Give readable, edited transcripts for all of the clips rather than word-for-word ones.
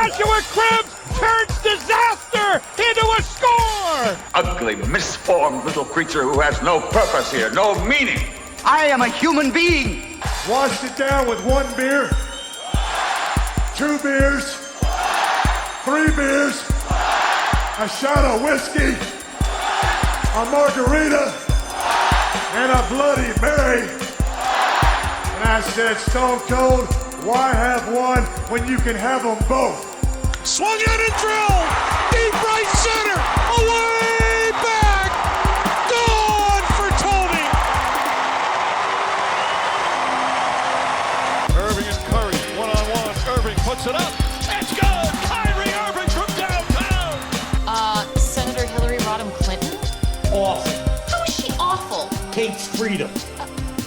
Joshua Cribbs turns disaster into a score! Ugly, misformed little creature who has no purpose here, no meaning. I am a human being. Washed it down with 1 beer, 2 beers, 3 beers, a shot of whiskey, a margarita, and a Bloody Mary. And I said, Stone Cold, why have one when you can have them both? Swung out and drilled! Deep right center! Away back! Gone for Tony! Irving and Curry, one-on-one. Irving puts it up. It's good! Kyrie Irving from downtown! Senator Hillary Rodham Clinton? Awful. How is she awful? Hates freedom.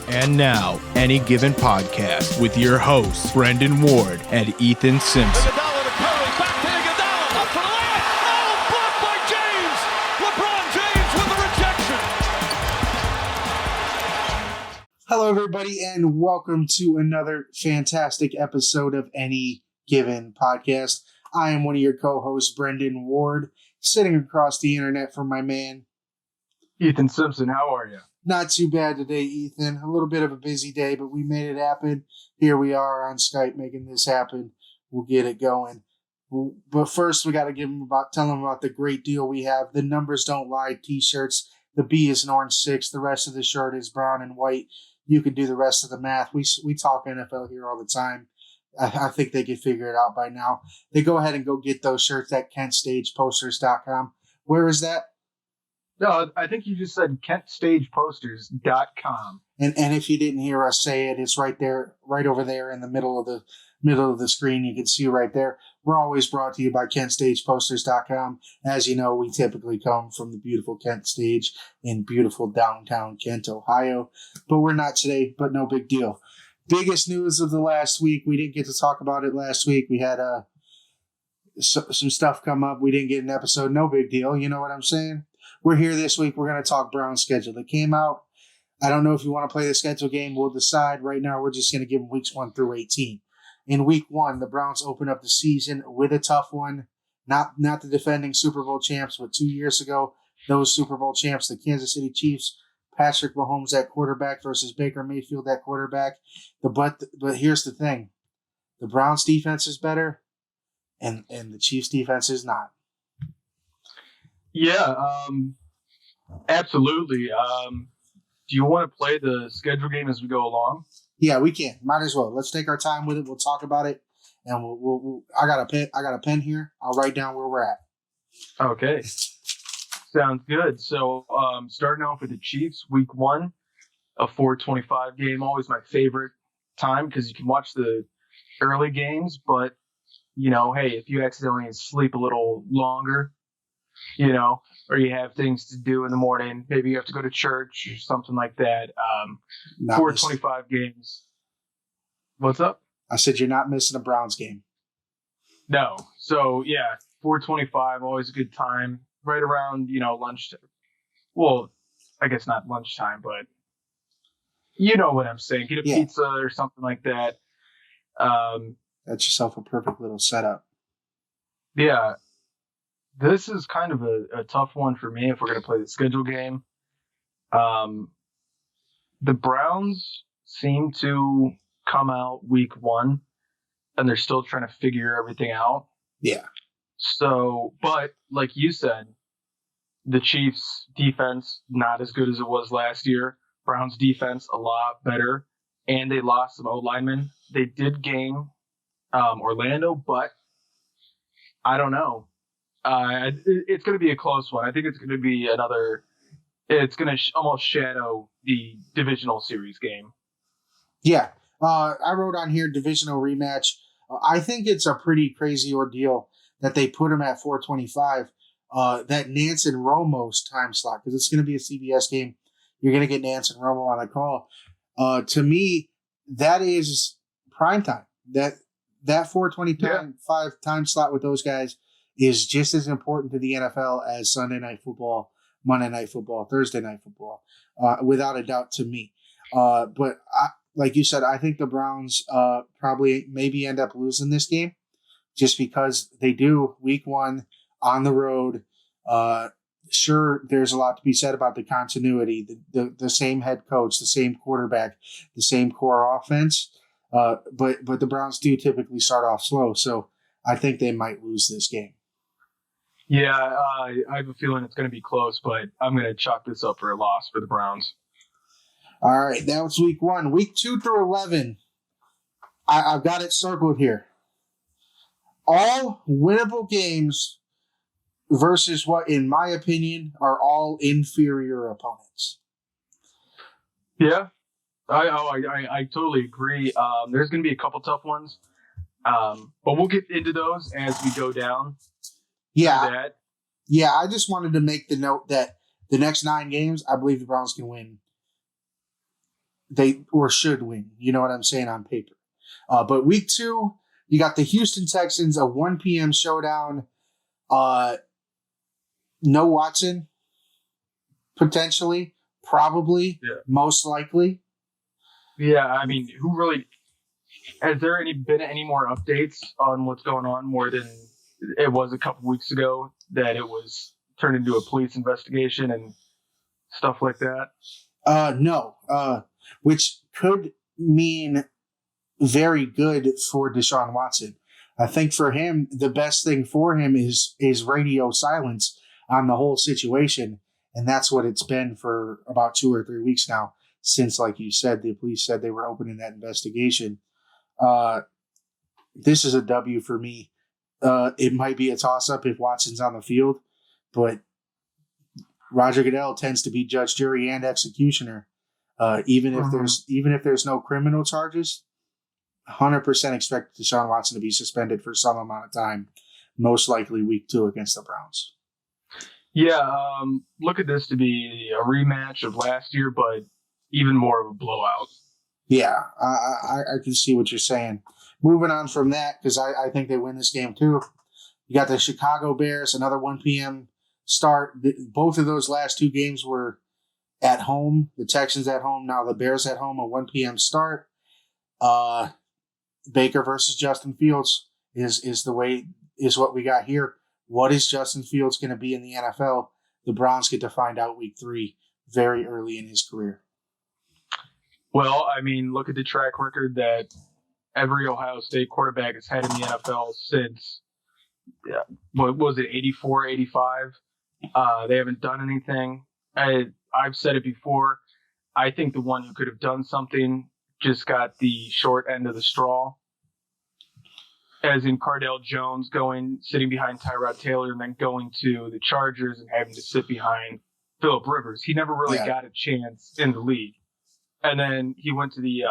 And now, Any Given Podcast with your hosts, Brendan Ward and Ethan Simpson. Iguodala to Curry, back to Iguodala, up for the layup! Oh, blocked by James! LeBron James with the rejection! Hello, everybody, and welcome to another fantastic episode of Any Given Podcast. I am one of your co-hosts, Brendan Ward, sitting across the internet from my man, Ethan Simpson. How are you? Not too bad today, Ethan. A little bit of a busy day, but we made it happen. Here we are on Skype making this happen. We'll get it going. But first, we got to tell them about the great deal we have. The Numbers Don't Lie t-shirts. The B is an orange 6. The rest of the shirt is brown and white. You can do the rest of the math. We talk NFL here all the time. I think they can figure it out by now. They go ahead and go get those shirts at KentStagePosters.com. Where is that? No, I think you just said KentStagePosters.com. And if you didn't hear us say it, it's right there, right over there in the middle of the screen. You can see right there. We're always brought to you by KentStagePosters.com. As you know, we typically come from the beautiful Kent Stage in beautiful downtown Kent, Ohio. But we're not today, but no big deal. Biggest news of the last week. We didn't get to talk about it last week. We had some stuff come up. We didn't get an episode. No big deal. You know what I'm saying? We're here this week. We're going to talk Browns schedule. That came out. I don't know if you want to play the schedule game. We'll decide. Right now, we're just going to give them weeks 1 through 18. In week 1, the Browns open up the season with a tough one. Not the defending Super Bowl champs, but 2 years ago, those Super Bowl champs, the Kansas City Chiefs, Patrick Mahomes at quarterback versus Baker Mayfield at quarterback. But here's the thing. The Browns defense is better, and the Chiefs defense is not. Yeah, absolutely. Do you want to play the schedule game as we go along? Yeah, we can. Might as well. Let's take our time with it. We'll talk about it, and we'll I got a pen here. I'll write down where we're at. Okay, sounds good. So, starting off with the Chiefs, week 1, a 4:25 game. Always my favorite time because you can watch the early games. But hey, if you accidentally sleep a little longer, or you have things to do in the morning. Maybe you have to go to church or something like that. 4:25 games. What's up? I said you're not missing a Browns game. No. So, yeah, 4:25, always a good time. Right around, lunch. Well, I guess not lunchtime, but you know what I'm saying. Get a pizza or something like that. That's yourself a perfect little setup. Yeah. This is kind of a tough one for me if we're going to play the schedule game. The Browns seem to come out week 1, and they're still trying to figure everything out. Yeah. So, but like you said, the Chiefs' defense, not as good as it was last year. Browns' defense, a lot better. And they lost some O-linemen. They did gain Orlando, but I don't know. It's going to be a close one. I think it's going to be it's going to almost shadow the divisional series game. Yeah. I wrote on here divisional rematch. I think it's a pretty crazy ordeal that they put them at 4:25. That Nance and Romo's time slot, because it's going to be a CBS game. You're going to get Nance and Romo on a call. To me, that is prime time. That 4:25 time slot with those guys is just as important to the NFL as Sunday Night Football, Monday Night Football, Thursday Night Football, without a doubt to me. But like you said, I think the Browns probably maybe end up losing this game just because they do week 1 on the road. Sure, there's a lot to be said about the continuity, the same head coach, the same quarterback, the same core offense. But the Browns do typically start off slow, so I think they might lose this game. Yeah, I have a feeling it's going to be close, but I'm going to chalk this up for a loss for the Browns. All right, that was week 1. Week 2 through 11, I've got it circled here. All winnable games versus what, in my opinion, are all inferior opponents. Yeah, I totally agree. There's going to be a couple tough ones, but we'll get into those as we go down. Yeah, I just wanted to make the note that the next 9 games, I believe the Browns can win. Or should win. You know what I'm saying on paper. But week 2, you got the Houston Texans, a 1 p.m. showdown. No Watson, potentially, probably, most likely. Yeah, I mean, has there been any more updates on what's going on more than it was a couple weeks ago that it was turned into a police investigation and stuff like that? No, which could mean very good for Deshaun Watson. I think for him, the best thing for him is radio silence on the whole situation. And that's what it's been for about 2 or 3 weeks now, since, like you said, the police said they were opening that investigation. This is a W for me. It might be a toss-up if Watson's on the field, but Roger Goodell tends to be judge, jury, and executioner. Even if there's no criminal charges, 100% expect Deshaun Watson to be suspended for some amount of time, most likely week 2 against the Browns. Yeah, look at this to be a rematch of last year, but even more of a blowout. Yeah, I can see what you're saying. Moving on from that, because I think they win this game too. You got the Chicago Bears, another 1 p.m. start. Both of those last 2 games were at home. The Texans at home, now the Bears at home, a 1 p.m. start. Baker versus Justin Fields is what we got here. What is Justin Fields going to be in the NFL? The Browns get to find out week 3, very early in his career. Well, I mean, look at the track record that every Ohio State quarterback has had in the NFL since, what was it, 84, 85? They haven't done anything. I've said it before. I think the one who could have done something just got the short end of the straw. As in Cardale Jones sitting behind Tyrod Taylor and then going to the Chargers and having to sit behind Phillip Rivers. He never really got a chance in the league. And then he went to the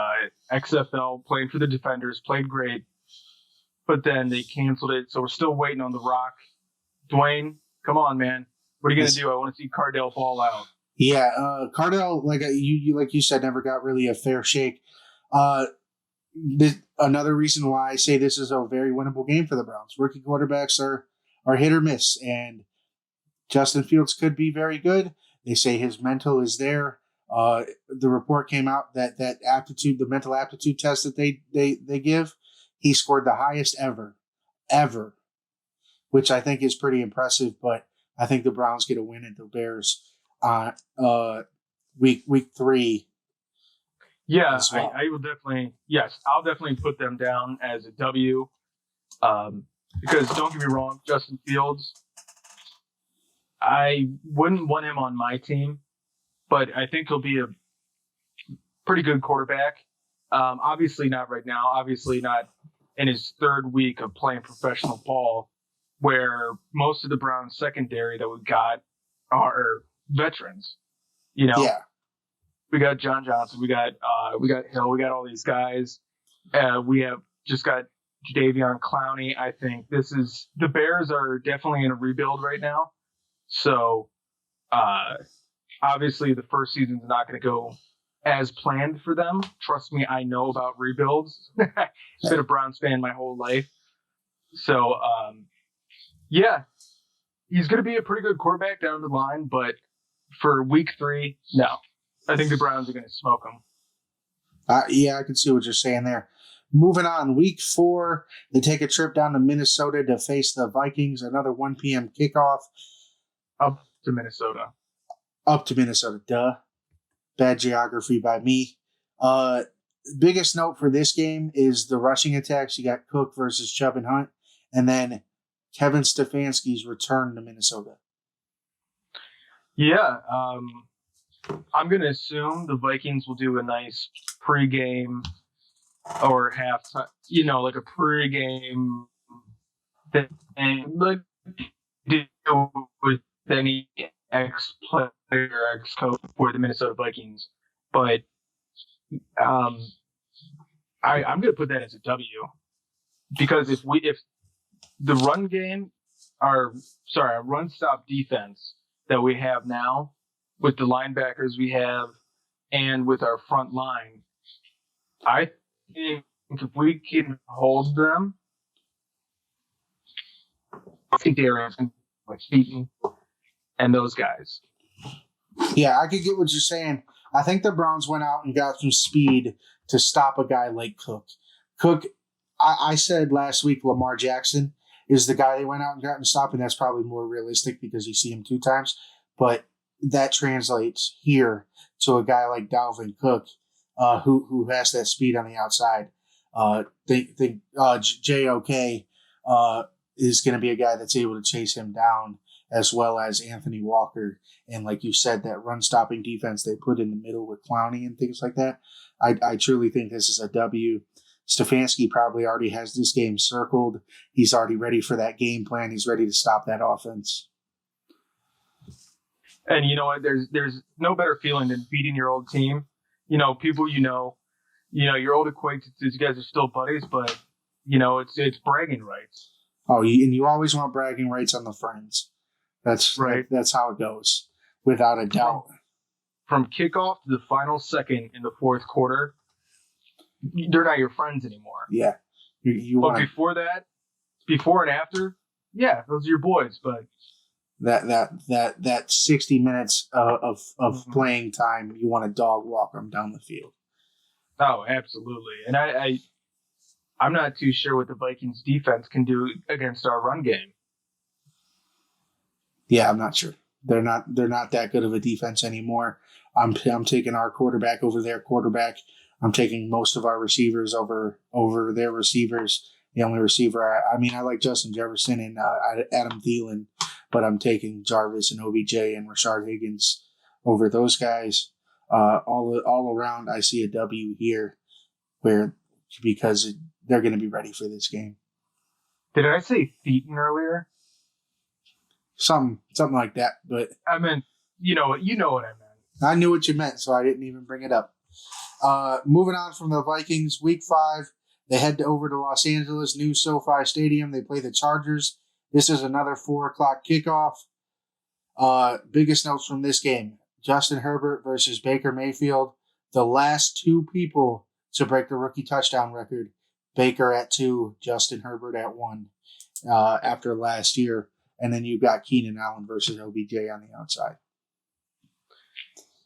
XFL, playing for the Defenders, played great. But then they canceled it, so we're still waiting on The Rock. Dwayne, come on, man. What are you going to do? I want to see Cardale ball out. Yeah, Cardale, like you said, never got really a fair shake. Another reason why I say this is a very winnable game for the Browns. Rookie quarterbacks are hit or miss, and Justin Fields could be very good. They say his mental is there. The report came out that the mental aptitude test that they give, he scored the highest ever, which I think is pretty impressive. But I think the Browns get a win at the Bears week 3. Yeah, well. I will definitely. Yes, I'll definitely put them down as a W. Because don't get me wrong, Justin Fields, I wouldn't want him on my team, but I think he'll be a pretty good quarterback. Obviously not right now. Obviously not in his 3rd week of playing professional ball, where most of the Browns secondary that we got are veterans. You know, we got John Johnson, we got Hill, we got all these guys. We have just got Jadeveon Clowney. I think the Bears are definitely in a rebuild right now. So, obviously the first season's not going to go as planned for them. Trust me, I know about rebuilds. I've been a Browns fan my whole life. So, yeah, he's going to be a pretty good quarterback down the line, but for week 3, no. I think the Browns are going to smoke him. Yeah, I can see what you're saying there. Moving on, week 4, they take a trip down to Minnesota to face the Vikings. Another 1 p.m. kickoff. Up to Minnesota. Duh. Bad geography by me. Biggest note for this game is the rushing attacks. You got Cook versus Chubb and Hunt. And then Kevin Stefanski's return to Minnesota. Yeah. I'm going to assume the Vikings will do a nice pregame or halftime, like a pregame thing, like deal with any ex-player, ex-coach for the Minnesota Vikings. But I'm going to put that as a W, because if the run game, our run stop defense that we have now with the linebackers we have and with our front line, I think if we can hold them, I think Darren's like Heaton and those guys. Yeah, I could get what you're saying. I think the Browns went out and got some speed to stop a guy like Cook. I said last week Lamar Jackson is the guy they went out and got and stopped, and that's probably more realistic because you see him 2 times. But that translates here to a guy like Dalvin Cook, who has that speed on the outside. JOK is going to be a guy that's able to chase him down, as well as Anthony Walker. And like you said, that run-stopping defense they put in the middle with Clowney and things like that. I truly think this is a W. Stefanski probably already has this game circled. He's already ready for that game plan. He's ready to stop that offense. And you know what? There's no better feeling than beating your old team. People your old acquaintances. You guys are still buddies, but it's bragging rights. Oh, and you always want bragging rights on the friends. That's right. That's how it goes, without a doubt. From kickoff to the final second in the fourth quarter, they're not your friends anymore. Yeah, but before that, before and after, yeah, those are your boys. But that 60 minutes of playing time, you want to dog walk them down the field. Oh, absolutely. And I'm not too sure what the Vikings defense can do against our run game. Yeah, I'm not sure. They're not that good of a defense anymore. I'm taking our quarterback over their quarterback. I'm taking most of our receivers over their receivers. The only receiver, I like Justin Jefferson and Adam Thielen, but I'm taking Jarvis and OBJ and Rashard Higgins over those guys. All around, I see a W here, because they're going to be ready for this game. Did I say Theaton earlier? Something like that, but I meant, you know what I meant. I knew what you meant, so I didn't even bring it up. Moving on from the Vikings, week 5, they head over to Los Angeles, new SoFi Stadium. They play the Chargers. This is another 4:00 kickoff. Biggest notes from this game: Justin Herbert versus Baker Mayfield. The last 2 people to break the rookie touchdown record. Baker at 2, Justin Herbert at 1 after last year. And then you've got Keenan Allen versus OBJ on the outside.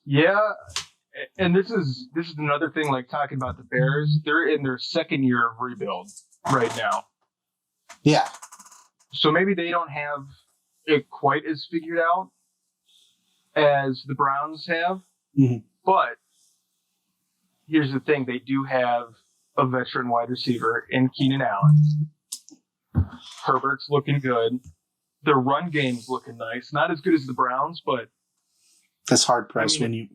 Yeah, and this is another thing, like talking about the Bears. They're in their second year of rebuild right now. Yeah. So maybe they don't have it quite as figured out as the Browns have. Mm-hmm. But here's the thing. They do have a veteran wide receiver in Keenan Allen. Herbert's looking good. Their run game's looking nice. Not as good as the Browns, but that's hard pressed when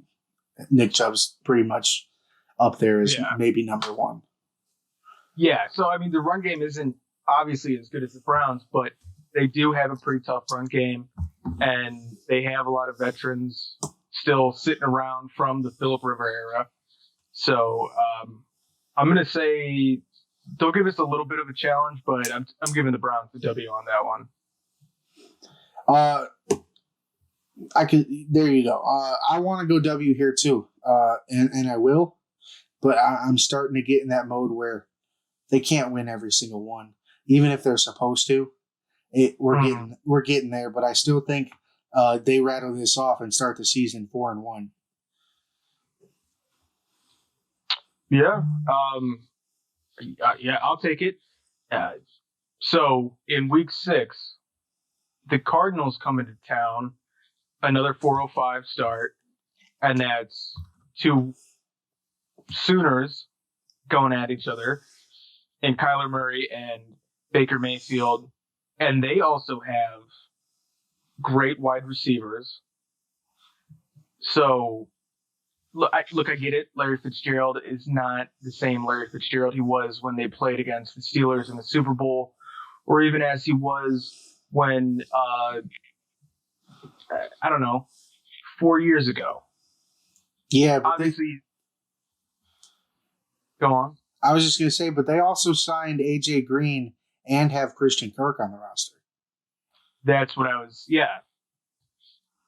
Nick Chubb's pretty much up there as maybe number 1. Yeah, so the run game isn't obviously as good as the Browns, but they do have a pretty tough run game, and they have a lot of veterans still sitting around from the Phillip River era. So I'm going to say they'll give us a little bit of a challenge, but I'm giving the Browns the W on that one. There you go. I want to go W here too, and I will, but I'm starting to get in that mode where they can't win every single one, even if they're supposed to. We're getting there, but I still think they rattle this off and start the season 4-1. Yeah. Yeah, I'll take it. So in week 6, the Cardinals come into town, another 4:05 start, and that's 2 Sooners going at each other, and Kyler Murray and Baker Mayfield, and they also have great wide receivers. So, I get it. Larry Fitzgerald is not the same Larry Fitzgerald he was when they played against the Steelers in the Super Bowl, or even as he was when, 4 years ago. Yeah, but Obviously, go on. I was just going to say, but they also signed A.J. Green and have Christian Kirk on the roster. That's what I was, yeah.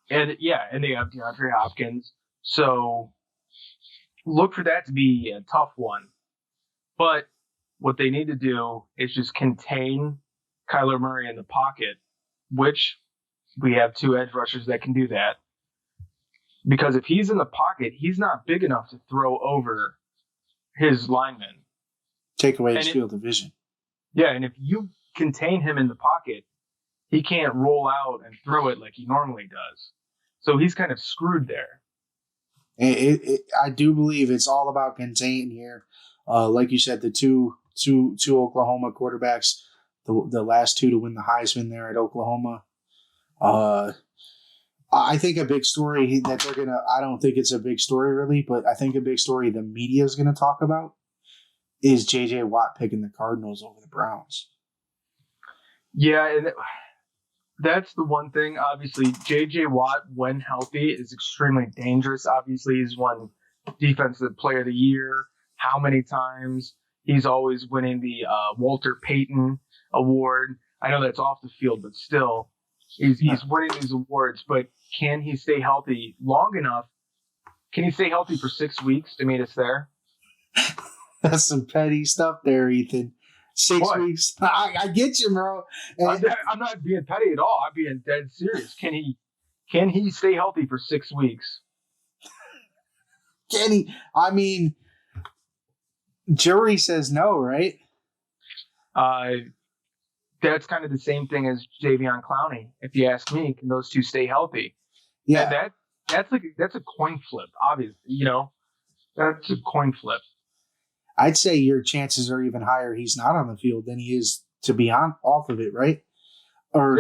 And they have DeAndre Hopkins. So look for that to be a tough one. But what they need to do is just contain Kyler Murray in the pocket, which we have 2 edge rushers that can do that. Because if he's in the pocket, he's not big enough to throw over his linemen. Take away his field of vision. Yeah, and if you contain him in the pocket, he can't roll out and throw it like he normally does. So he's kind of screwed there. I do believe it's all about containing here. Like you said, the two Oklahoma quarterbacks, the last 2 to win the Heisman there at Oklahoma. I think a big story that they're going to – I don't think it's a big story really, but I think a big story the media is going to talk about is J.J. Watt picking the Cardinals over the Browns. Yeah, and that's the one thing. Obviously, J.J. Watt, when healthy, is extremely dangerous. Obviously, he's won Defensive Player of the Year how many times. He's always winning the Walter Payton Award. I know that's off the field, but still, he's winning these awards. But can he stay healthy long enough? Can he stay healthy for 6 weeks to meet us there? That's some petty stuff there, Ethan. 6 weeks. I get you, bro. I'm not being petty at all. I'm being dead serious. Can he stay healthy for 6 weeks? Can he? I mean, jury says no, right? That's kind of the same thing as Jadeveon Clowney. If you ask me, can those 2 stay healthy? Yeah. And that's a coin flip, obviously. That's a coin flip. I'd say your chances are even higher he's not on the field than he is to be off of it, right? Or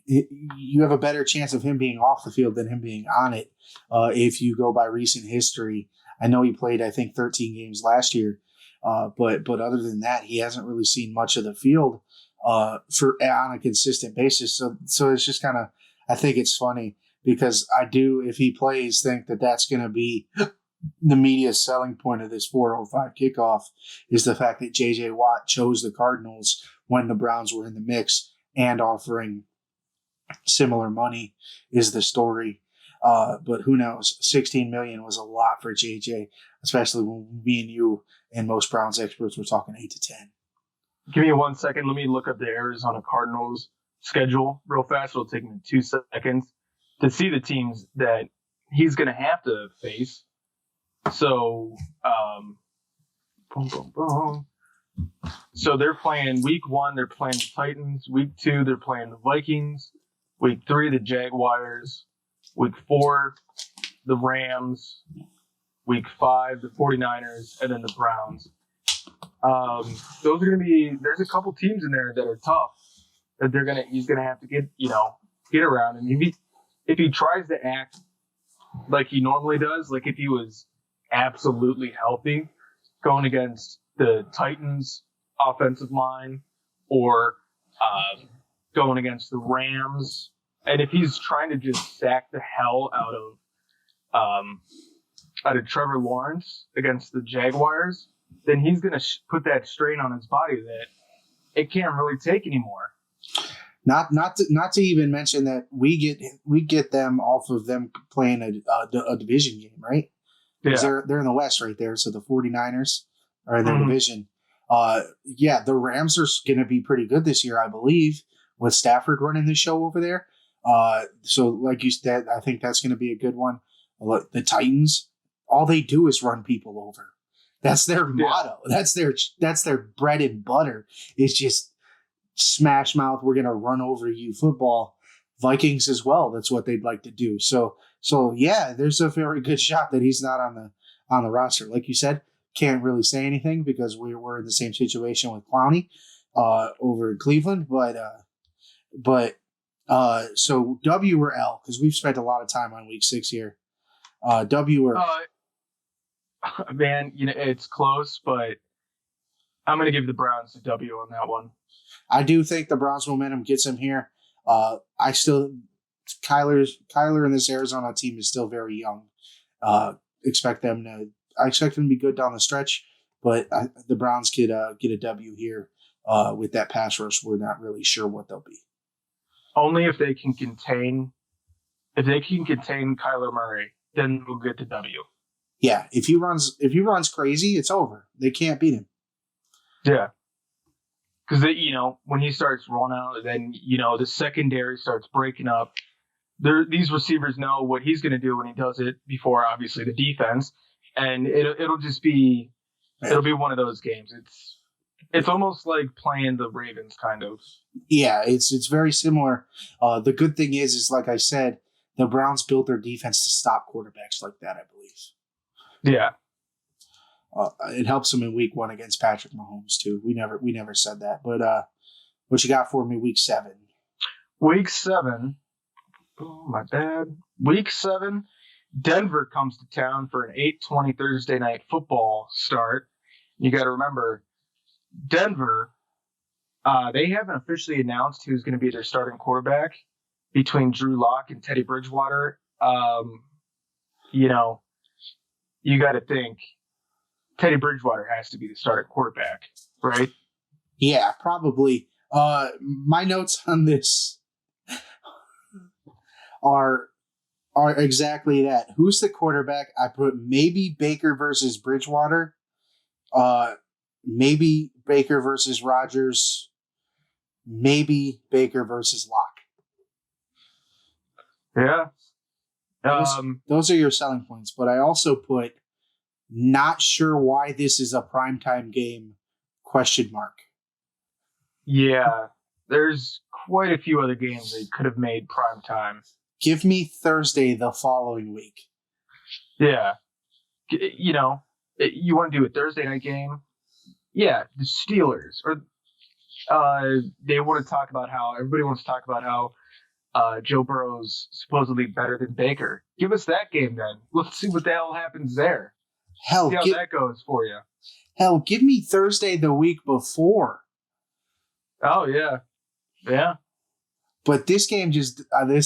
you have a better chance of him being off the field than him being on it if you go by recent history. I know he played, I think, 13 games last year, but other than that, he hasn't really seen much of the field on a consistent basis. So it's just kind of, I think it's funny because I do, if he plays, think that that's going to be the media's selling point of this 4:05 kickoff is the fact that J.J. Watt chose the Cardinals when the Browns were in the mix and offering similar money is the story. But who knows? $16 million was a lot for J.J., especially when me and you and most Browns experts were talking 8 to 10. Give me 1 second. Let me look up the Arizona Cardinals schedule real fast. It'll take me 2 seconds to see the teams that he's going to have to face. So, boom, boom, boom. So they're playing week 1, they're playing the Titans. Week 2, they're playing the Vikings. Week 3, the Jaguars. Week 4, the Rams. Week 5, the 49ers, and then the Browns. Those are going to be, there's a couple teams in there that are tough that he's going to have to get around. And if he tries to act like he normally does, like if he was absolutely healthy going against the Titans offensive line or going against the Rams, and if he's trying to just sack the hell out of Trevor Lawrence against the Jaguars, then he's going to put that strain on his body that it can't really take anymore. Not to even mention that we get them off of them playing a division game, right? Because they're in the West right there, so the 49ers are in their division. The Rams are going to be pretty good this year, I believe, with Stafford running the show over there. So like you said, I think that's going to be a good one. The Titans, all they do is run people over. That's their motto. That's their bread and butter. It's just smash mouth. We're gonna run over you football. Vikings as well. That's what they'd like to do. So yeah, there's a very good shot that he's not on the roster. Like you said, can't really say anything because we're in the same situation with Clowney over in Cleveland. But so W or L, because we've spent a lot of time on week 6 here. W or man, it's close, but I'm gonna give the Browns a W on that one. I do think the Browns momentum gets him here. Kyler in this Arizona team is still very young. I expect them to be good down the stretch, but the Browns could get a W here with that pass rush. We're not really sure what they'll be. Only if they can contain Kyler Murray, then we'll get the W. Yeah, if he runs crazy, it's over. They can't beat him. Yeah. Because when he starts rolling out, then the secondary starts breaking up. These receivers know what he's going to do when he does it before, obviously, the defense, and it'll be one of those games. It's almost like playing the Ravens, kind of. Yeah, it's very similar. The good thing is like I said, the Browns built their defense to stop quarterbacks like that, I believe. Yeah. It helps them in week 1 against Patrick Mahomes too. We never said that, but what you got for me week 7? Week 7. Oh, my bad. Week 7. Denver comes to town for an 8:20 Thursday night football start. You got to remember, Denver. They haven't officially announced who's going to be their starting quarterback between Drew Lock and Teddy Bridgewater. You got to think Teddy Bridgewater has to be the starting quarterback, right? Yeah, probably. My notes on this are exactly that. Who's the quarterback? I put maybe Baker versus Bridgewater. Maybe Baker versus Rodgers. Maybe Baker versus Locke. Yeah. Those are your selling points. But I also put not sure why this is a primetime game, ? Yeah. There's quite a few other games they could have made primetime. Give me Thursday the following week. Yeah. You want to do a Thursday night game? Yeah, the Steelers. Or everybody wants to talk about how Joe Burrow's supposedly better than Baker. Give us that game then. Let's see what the hell happens there. See how that goes for you. Hell, give me Thursday the week before. Oh, yeah. Yeah. But this game this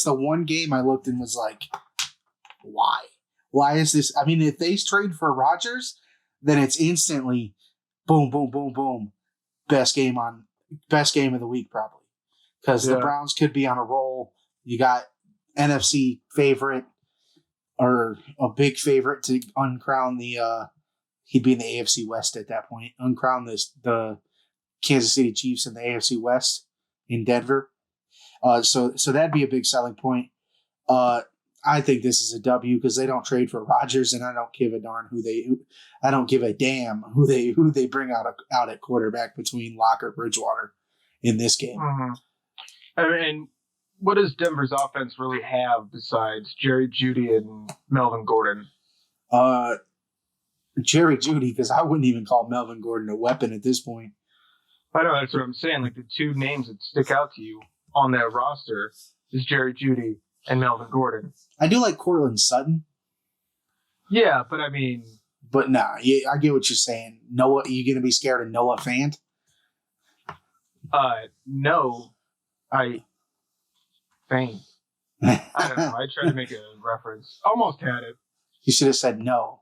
the one game I looked and was like, why? Why is this? I mean, if they trade for Rodgers, then it's instantly boom, boom, boom, boom. Best game of the week, probably. Because the Browns could be on a roll. You got NFC favorite or a big favorite to uncrown he'd be in the AFC West at that point. Uncrown the Kansas City Chiefs in the AFC West in Denver. So that'd be a big selling point. I think this is a W because they don't trade for Rodgers, and I don't give a damn who they bring out at quarterback between Locke or Bridgewater in this game. Mm-hmm. I mean, what does Denver's offense really have besides Jerry Jeudy and Melvin Gordon? Jerry Jeudy, because I wouldn't even call Melvin Gordon a weapon at this point. I know, that's what I'm saying. Like, the two names that stick out to you on that roster is Jerry Jeudy and Melvin Gordon. I do like Cortland Sutton. Yeah, but I mean... But nah, I get what you're saying. Noah, you going to be scared of Noah Fant? No. Fant. I don't know. I tried to make a reference. Almost had it. You should have said no.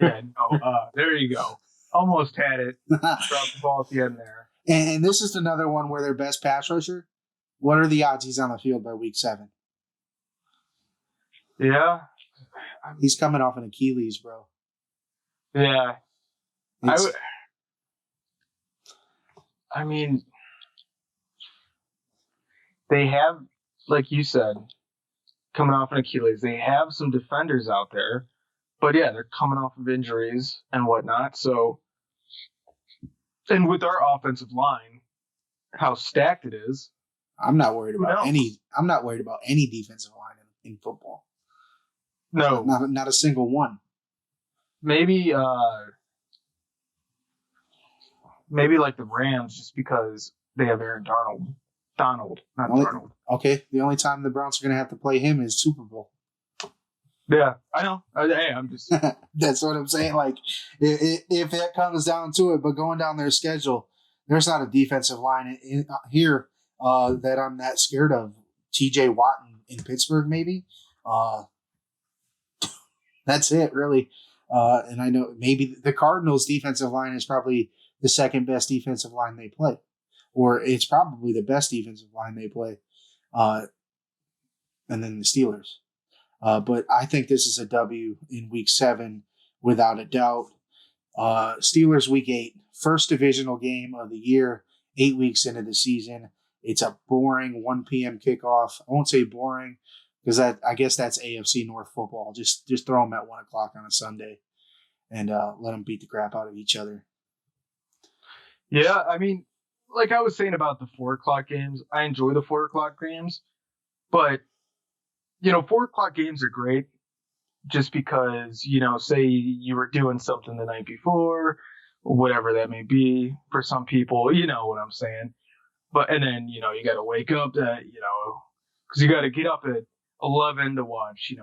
Yeah, no. There you go. Almost had it. Dropped the ball at the end there. And this is another one where their best pass rusher. What are the odds he's on the field by week 7? Yeah. He's coming off an Achilles, bro. Yeah. I mean, they have, like you said, coming off an Achilles, they have some defenders out there. But yeah, they're coming off of injuries and whatnot. So, and with our offensive line, how stacked it is, I'm not worried about knows? any. I'm not worried about any defensive line in football. no, Not a single one. maybe like the Rams, just because they have Aaron Donald, not Darnold. Okay, the only time the Browns are going to have to play him is Super Bowl. Yeah, I know. Hey, I'm just That's what I'm saying. Like, if it comes down to it, but going down their schedule, there's not a defensive line here that I'm that scared of. T.J. Watt in Pittsburgh, maybe. That's it, really. And I know maybe the Cardinals' defensive line is probably the second best defensive line they play, or it's probably the best defensive line they play. And then the Steelers. But I think this is a W in Week 7, without a doubt. Steelers Week 8, first divisional game of the year, 8 weeks into the season. It's a boring 1 p.m. kickoff. I won't say boring because I guess that's AFC North football. Just throw them at 1 o'clock on a Sunday and let them beat the crap out of each other. yeah. I mean, like I was saying about the 4 o'clock games, I enjoy the 4 o'clock games, but 4 o'clock games are great just because, say you were doing something the night before, or whatever that may be for some people, you know what I'm saying. But, and then, you got to wake up because you got to get up at 11 to watch,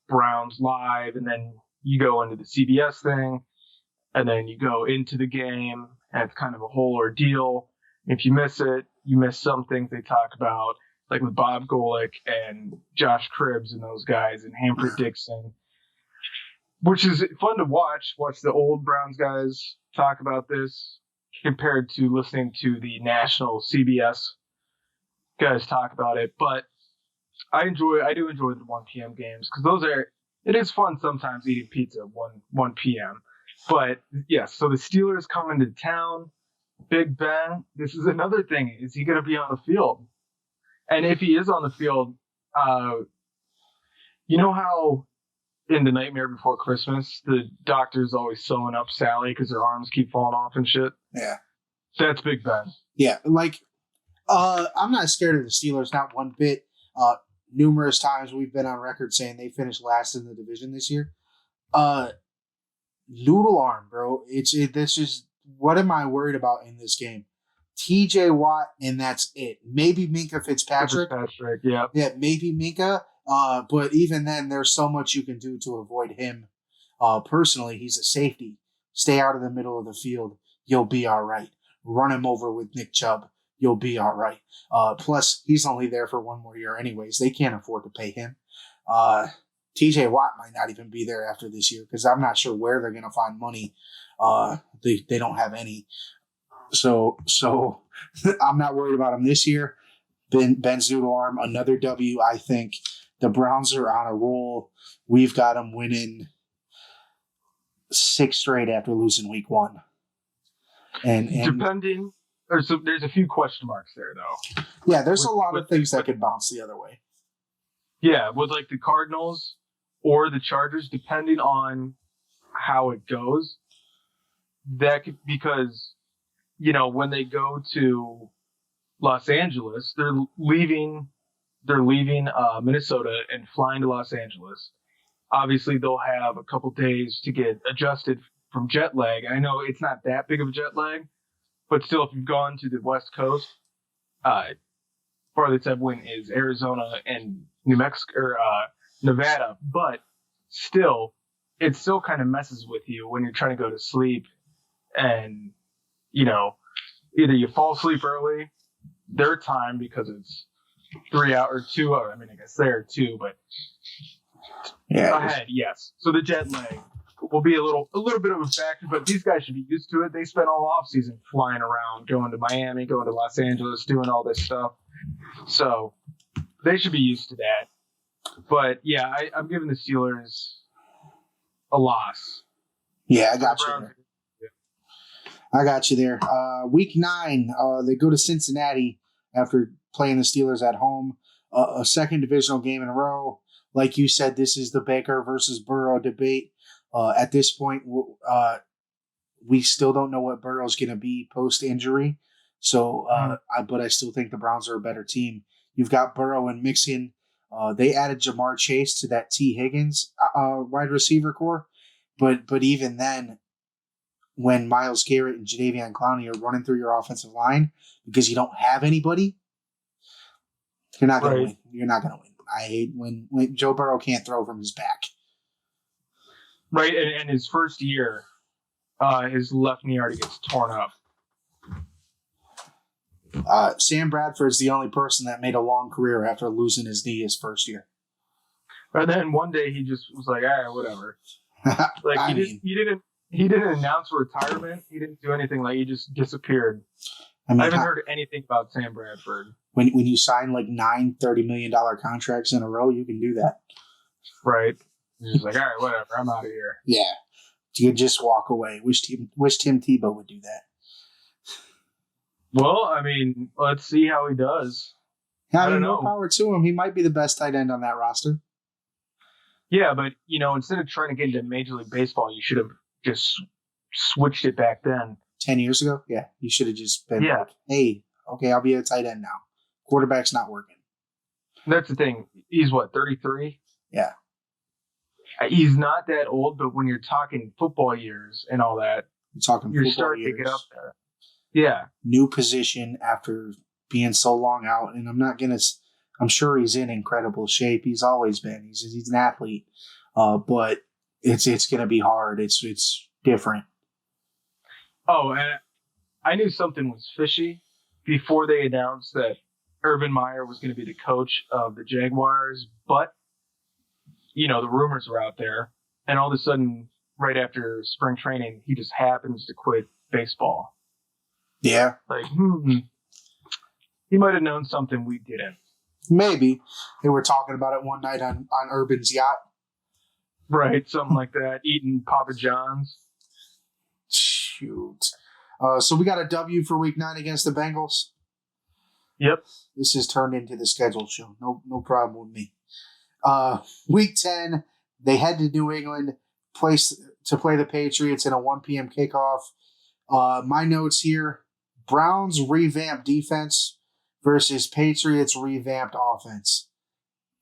Browns live, and then you go into the CBS thing, and then you go into the game, and it's kind of a whole ordeal. If you miss it, you miss some things they talk about, like with Bob Golick and Josh Cribbs and those guys and Hanford Dixon, which is fun to watch the old Browns guys talk about this compared to listening to the national CBS guys talk about it. But I do enjoy the 1 p.m. games because it is fun sometimes eating pizza 1 p.m. But yes, so the Steelers come into town. Big Ben, this is another thing. Is he going to be on the field? And if he is on the field, you know how in The Nightmare Before Christmas, the doctor's always sewing up Sally because her arms keep falling off and shit? Yeah. That's Big Ben. Yeah, like, I'm not scared of the Steelers, not one bit. Numerous times we've been on record saying they finished last in the division this year. Noodle arm, bro. This is, what am I worried about in this game? TJ Watt, and that's it. Maybe Minka Fitzpatrick. Yeah. Yeah, maybe Minka. But even then, there's so much you can do to avoid him. Personally, he's a safety. Stay out of the middle of the field. You'll be all right. Run him over with Nick Chubb. You'll be all right. Plus, he's only there for 1 more year anyways. They can't afford to pay him. TJ Watt might not even be there after this year because I'm not sure where they're going to find money. They don't have any. So I'm not worried about him this year. Ben's noodle arm, another W. I think the Browns are on a roll. We've got them winning 6 straight after losing week 1. And depending, there's a few question marks there though. Yeah, there's a lot of things that could bounce the other way. Yeah, with like the Cardinals or the Chargers, depending on how it goes. That could, because when they go to Los Angeles, they're leaving Minnesota and flying to Los Angeles. Obviously, they'll have a couple days to get adjusted from jet lag. I know it's not that big of a jet lag, but still, if you've gone to the West Coast, farthest I've went is Arizona and New Mexico or Nevada. But still, it still kind of messes with you when you're trying to go to sleep, and either you fall asleep early, their time because it's 3 hours, 2 hours. I mean, I guess they're 2, but ahead, yes. So the jet lag will be a little bit of a factor, but these guys should be used to it. They spent all off season flying around, going to Miami, going to Los Angeles, doing all this stuff. So they should be used to that. But yeah, I'm giving the Steelers a loss. Yeah, I got you there. I got you there. Week 9, they go to Cincinnati after playing the Steelers at home. A second divisional game in a row. Like you said, this is the Baker versus Burrow debate. At this point, we still don't know what Burrow's going to be post-injury. So, but I still think the Browns are a better team. You've got Burrow and Mixon. They added Jamar Chase to that T. Higgins wide receiver core. But even then, when Myles Garrett and Jadeveon Clowney are running through your offensive line because you don't have anybody, you're not going to win. You're not going to win. I hate when Joe Burrow can't throw from his back. Right, and his first year, his left knee already gets torn up. Sam Bradford's the only person that made a long career after losing his knee his first year. And then one day he just was like, whatever. Like he didn't announce retirement. He didn't do anything. Like he just disappeared. I haven't heard anything about Sam Bradford. When you sign like 9 $30 million contracts in a row, you can do that. Right. He's just like, all right, whatever. I'm out of here. Yeah. You can just walk away. Wish Tim Tebow would do that. Well, I mean, let's see how he does. I don't know. More power to him. He might be the best tight end on that roster. Yeah, but, instead of trying to get into Major League Baseball, you should have just switched it back then. 10 years ago? Yeah. You should have just been like, hey, okay, I'll be a tight end now. Quarterback's not working. That's the thing. He's what, 33? Yeah. He's not that old, but when you're talking football years and all that, you're starting to get up there. Yeah. New position after being so long out. And I'm sure he's in incredible shape. He's always been. He's an athlete. But it's going to be hard. It's different. Oh, and I knew something was fishy before they announced that Urban Meyer was going to be the coach of the Jaguars. But, the rumors were out there. And all of a sudden, right after spring training, he just happens to quit baseball. Yeah. Like, he might have known something we didn't. Maybe. They were talking about it one night on Urban's yacht. Right, something like that. Eating Papa John's. Shoot. So we got a W for week 9 against the Bengals. Yep. This has turned into the schedule show. No problem with me. Week 10, they head to New England to play the Patriots in a 1 p.m. kickoff. My notes here, Browns revamped defense versus Patriots revamped offense.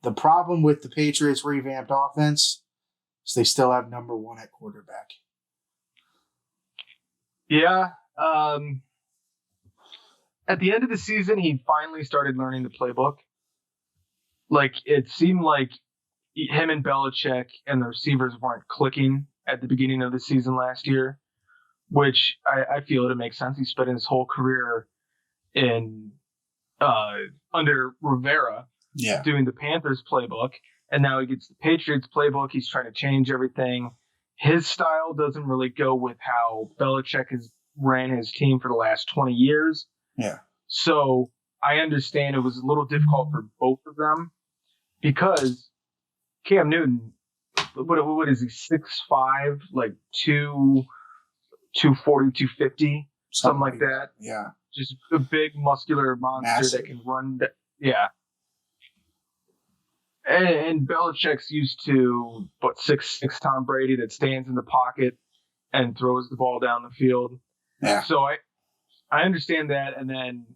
The problem with the Patriots revamped offense is they still have number 1 at quarterback. Yeah. At the end of the season, he finally started learning the playbook. Like, it seemed like him and Belichick and the receivers weren't clicking at the beginning of the season last year, which I feel it makes sense. He spent his whole career in under Rivera doing the Panthers playbook, and now he gets the Patriots playbook. He's trying to change everything. His style doesn't really go with how Belichick has ran his team for the last 20 years. Yeah. So I understand it was a little difficult for both of them because Cam Newton, what is he, 6'5", like 240, 250, something like that. Yeah. Just a big muscular monster that can run. Yeah. And Belichick's used to, 6'6" Tom Brady that stands in the pocket and throws the ball down the field. Yeah. So I understand that. And then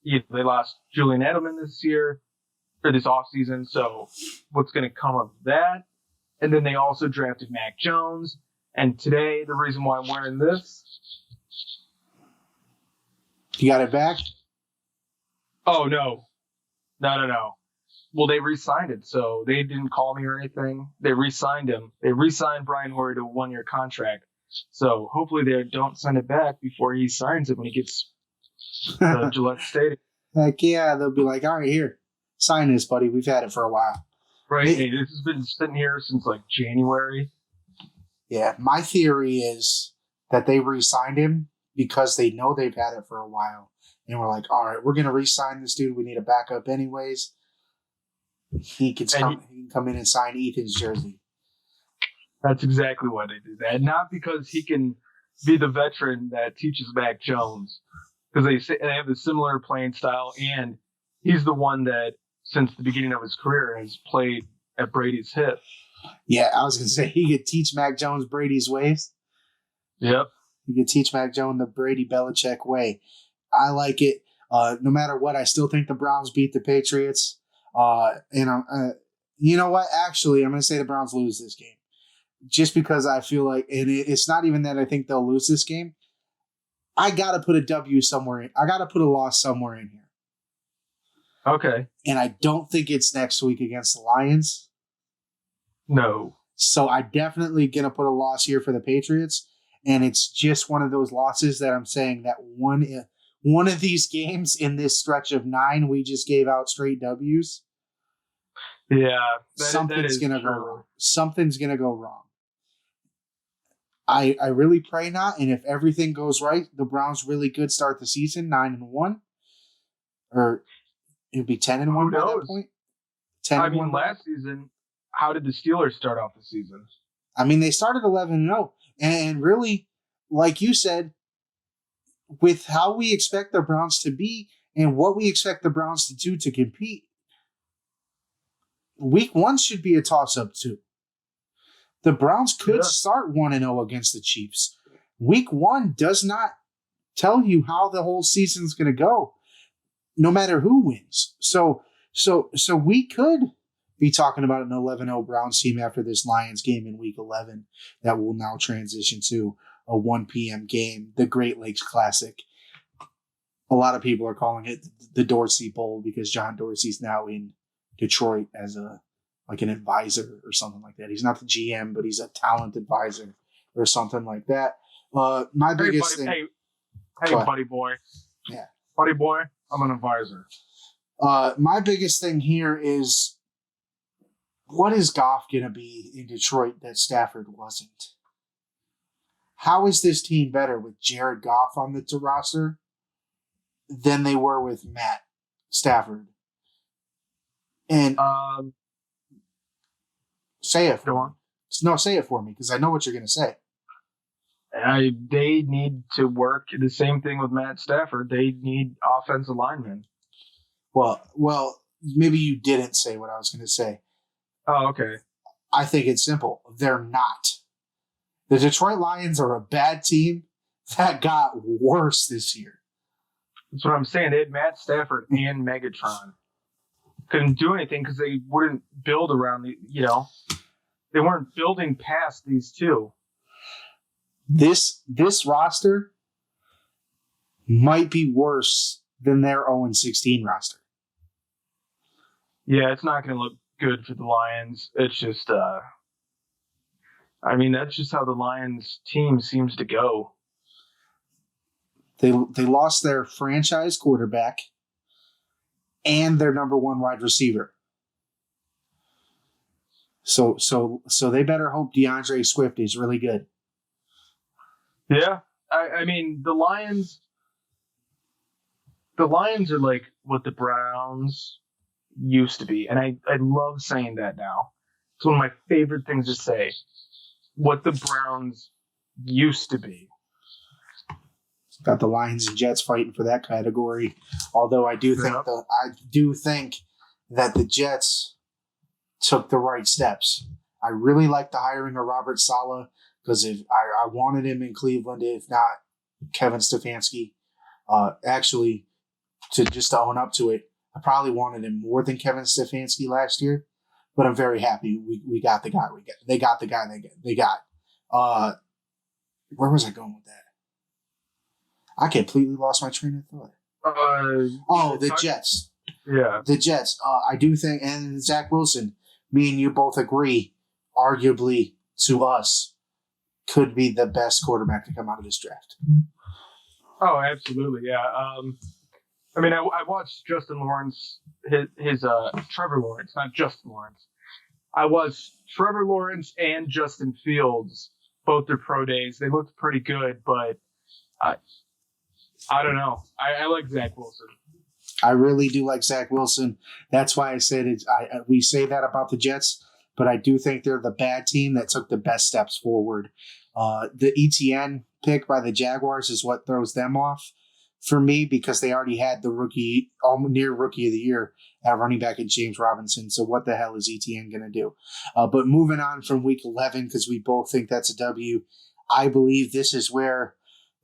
they lost Julian Edelman this offseason. So what's going to come of that? And then they also drafted Mac Jones. And today, the reason why I'm wearing this. You got it back? Oh, no. No. Well, they re-signed it, so they didn't call me or anything. They re-signed him. They re-signed Brian Hoyer to a 1-year contract. So hopefully they don't send it back before he signs it when he gets to Gillette Stadium. Heck yeah, they'll be like, all right, here, sign this, buddy. We've had it for a while. Right. Hey, this has been sitting here since like January. Yeah, my theory is that they re-signed him because they know they've had it for a while. And we're like, all right, we're going to re-sign this dude. We need a backup anyways. He can come in and sign Ethan's jersey. That's exactly why they did that. Not because he can be the veteran that teaches Mac Jones. Because they have a similar playing style, and he's the one that, since the beginning of his career, has played at Brady's hip. Yeah, I was going to say he could teach Mac Jones Brady's ways. Yep. He could teach Mac Jones the Brady Belichick way. I like it. No matter what, I still think the Browns beat the Patriots. You know what? Actually, I'm going to say the Browns lose this game. Just because I feel like, and it's not even that I think they'll lose this game. I got to put a W somewhere. I got to put a loss somewhere in here. Okay. And I don't think it's next week against the Lions. No. So I definitely going to put a loss here for the Patriots. And it's just one of those losses that I'm saying that one of these games in this stretch of 9, we just gave out straight W's. Yeah. Something's going to go wrong. Something's going to go wrong. I really pray not. And if everything goes right, the Browns really could start the season 9-1. Or it would be 10-1 by that point. 10-1. Last season, how did the Steelers start off the season? I mean, they started 11-0. And really, like you said, with how we expect the Browns to be and what we expect the Browns to do to compete, week 1 should be a toss-up too. The Browns could start 1-0 against the Chiefs. Week 1 does not tell you how the whole season's going to go, no matter who wins. So we could be talking about an 11-0 Browns team after this Lions game in Week 11 that will now transition to a 1 p.m. game, the Great Lakes Classic. A lot of people are calling it the Dorsey Bowl because John Dorsey's now in Detroit as an advisor or something like that. He's not the GM, but he's a talent advisor or something like that. My biggest thing. Hey, buddy boy. Yeah, buddy boy. I'm an advisor. My biggest thing here is, what is Goff going to be in Detroit that Stafford wasn't? How is this team better with Jared Goff on the roster than they were with Matt Stafford? And say it. Go on. No, say it for me because I know what you're going to say. They need to work the same thing with Matt Stafford. They need offensive linemen. Well, maybe you didn't say what I was going to say. Oh, okay. I think it's simple. They're not. The Detroit Lions are a bad team that got worse this year. That's what I'm saying. They had Matt Stafford and Megatron. Couldn't do anything because they wouldn't build around they weren't building past these two. This roster might be worse than their 0-16 roster. Yeah, it's not going to look good for the Lions. It's just, that's just how the Lions team seems to go. They lost their franchise quarterback and their number 1 wide receiver. So they better hope DeAndre Swift is really good. Yeah, the Lions are like what the Browns used to be, and I love saying that now. It's one of my favorite things to say. What the Browns used to be. Got the Lions and Jets fighting for that category. Although I do think that the Jets took the right steps. I really like the hiring of Robert Saleh because if I wanted him in Cleveland, if not Kevin Stefanski. Actually, to own up to it, I probably wanted him more than Kevin Stefanski last year, but I'm very happy we got the guy they got the guy they got. Where was I going with that? I completely lost my train of thought. The Jets. Yeah. The Jets. I do think, and Zach Wilson, me and you both agree, arguably to us, could be the best quarterback to come out of this draft. Oh, absolutely, yeah. I watched Justin Lawrence, his Trevor Lawrence, not Justin Lawrence. I watched Trevor Lawrence and Justin Fields, both their pro days. They looked pretty good, but I don't know. I like Zach Wilson. I really do like Zach Wilson. That's why I said it. We say that about the Jets, but I do think they're the bad team that took the best steps forward. The ETN pick by the Jaguars is what throws them off. for me because they already had the near rookie of the year at running back in James Robinson. So what the hell is ETN going to do? But moving on from week 11, because we both think that's a W, I believe this is where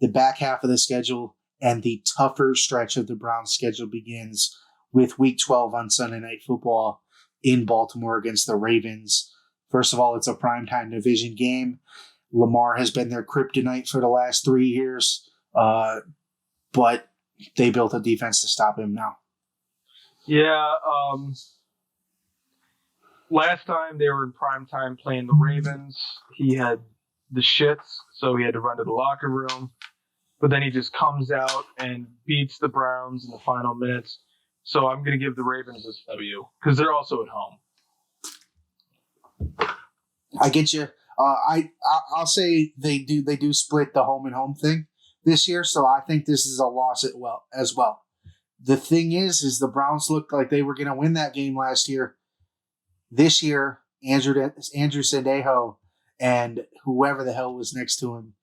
the back half of the schedule and the tougher stretch of the Browns schedule begins with week 12 on Sunday Night Football in Baltimore against the Ravens. First of all, it's a primetime division game. Lamar has been their kryptonite for the last 3 years, but they built a defense to stop him now. Yeah, last time they were in primetime playing the Ravens, he had the shits, so he had to run to the locker room. But then he just comes out and beats the Browns in the final minutes. So I'm going to give the Ravens this W because they're also at home. I get you. I'll say they do split the home and home thing this year, so I think this is a loss as well. The thing is the Browns looked like they were going to win that game last year. This year, Andrew Sandejo and whoever the hell was next to him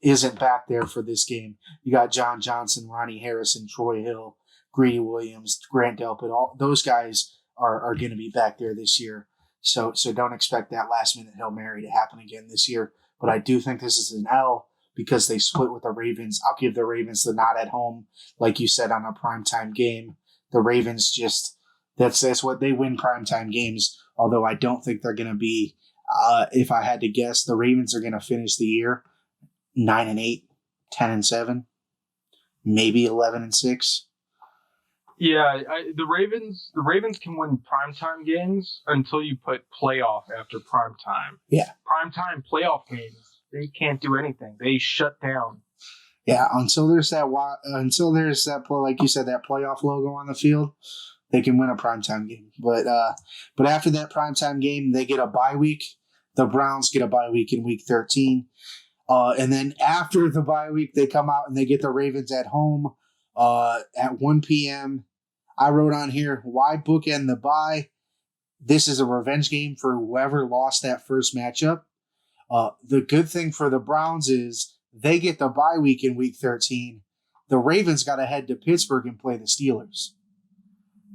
isn't back there for this game. You got John Johnson, Ronnie Harrison, Troy Hill, Greedy Williams, Grant Delpit. All those guys are going to be back there this year. So don't expect that last-minute Hail Mary to happen again this year. But I do think this is an L because they split with the Ravens. I'll give the Ravens the nod at home, like you said, on a primetime game. The Ravens that's what they win primetime games, although I don't think they're going to be, if I had to guess, the Ravens are going to finish the year 9-8, 10-7, maybe 11-6. Yeah, the Ravens can win primetime games until you put playoff after primetime. Yeah. Primetime playoff games, they can't do anything. They shut down. Yeah, until there's that like you said, that playoff logo on the field, they can win a primetime game. But after that primetime game, they get a bye week. The Browns get a bye week in week 13. And then after the bye week, they come out and they get the Ravens at home at 1 p.m. I wrote on here, why bookend the bye? This is a revenge game for whoever lost that first matchup. The good thing for the Browns is they get the bye week in week 13. The Ravens got to head to Pittsburgh and play the Steelers.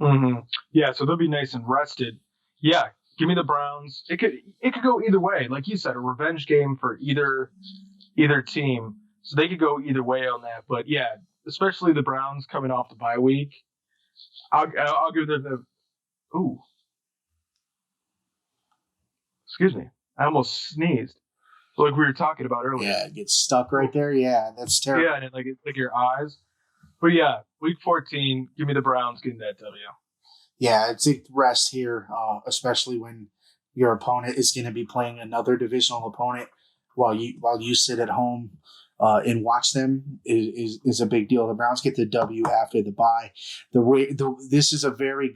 Mm-hmm. Yeah, so they'll be nice and rested. Yeah, give me the Browns. It could go either way. Like you said, a revenge game for either team. So they could go either way on that. But yeah, especially the Browns coming off the bye week. I'll give them the. Ooh. Excuse me. I almost sneezed. Like we were talking about earlier. Yeah, it gets stuck right there. Yeah, that's terrible. Yeah, and it's like your eyes. But yeah, week 14, give me the Browns getting that W. Yeah, it's a rest here, especially when your opponent is going to be playing another divisional opponent while you sit at home and watch them is a big deal. The Browns get the W after the bye. This is a very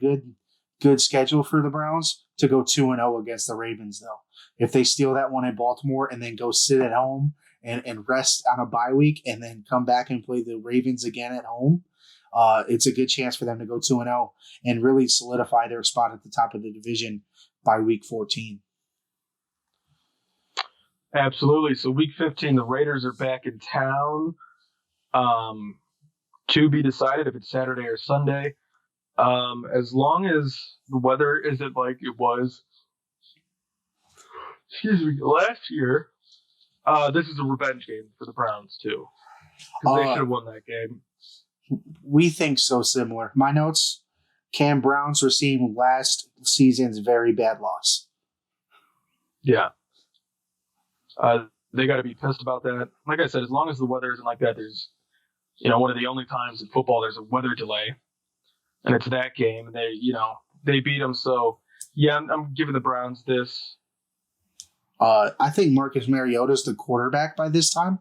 good schedule for the Browns to go 2-0 against the Ravens, though. If they steal that one in Baltimore and then go sit at home and rest on a bye week and then come back and play the Ravens again at home, it's a good chance for them to go 2-0 and really solidify their spot at the top of the division by week 14. Absolutely. So week 15, the Raiders are back in town. To be decided if it's Saturday or Sunday. As long as the weather isn't like it was, last year, this is a revenge game for the Browns too. Because they should have won that game. We think so similar. My notes, Cam Brown's receiving last season's very bad loss. Yeah. They got to be pissed about that. Like I said, as long as the weather isn't like that, there's, one of the only times in football there's a weather delay. And it's that game. And they beat them. So, yeah, I'm giving the Browns this. I think Marcus Mariota's the quarterback by this time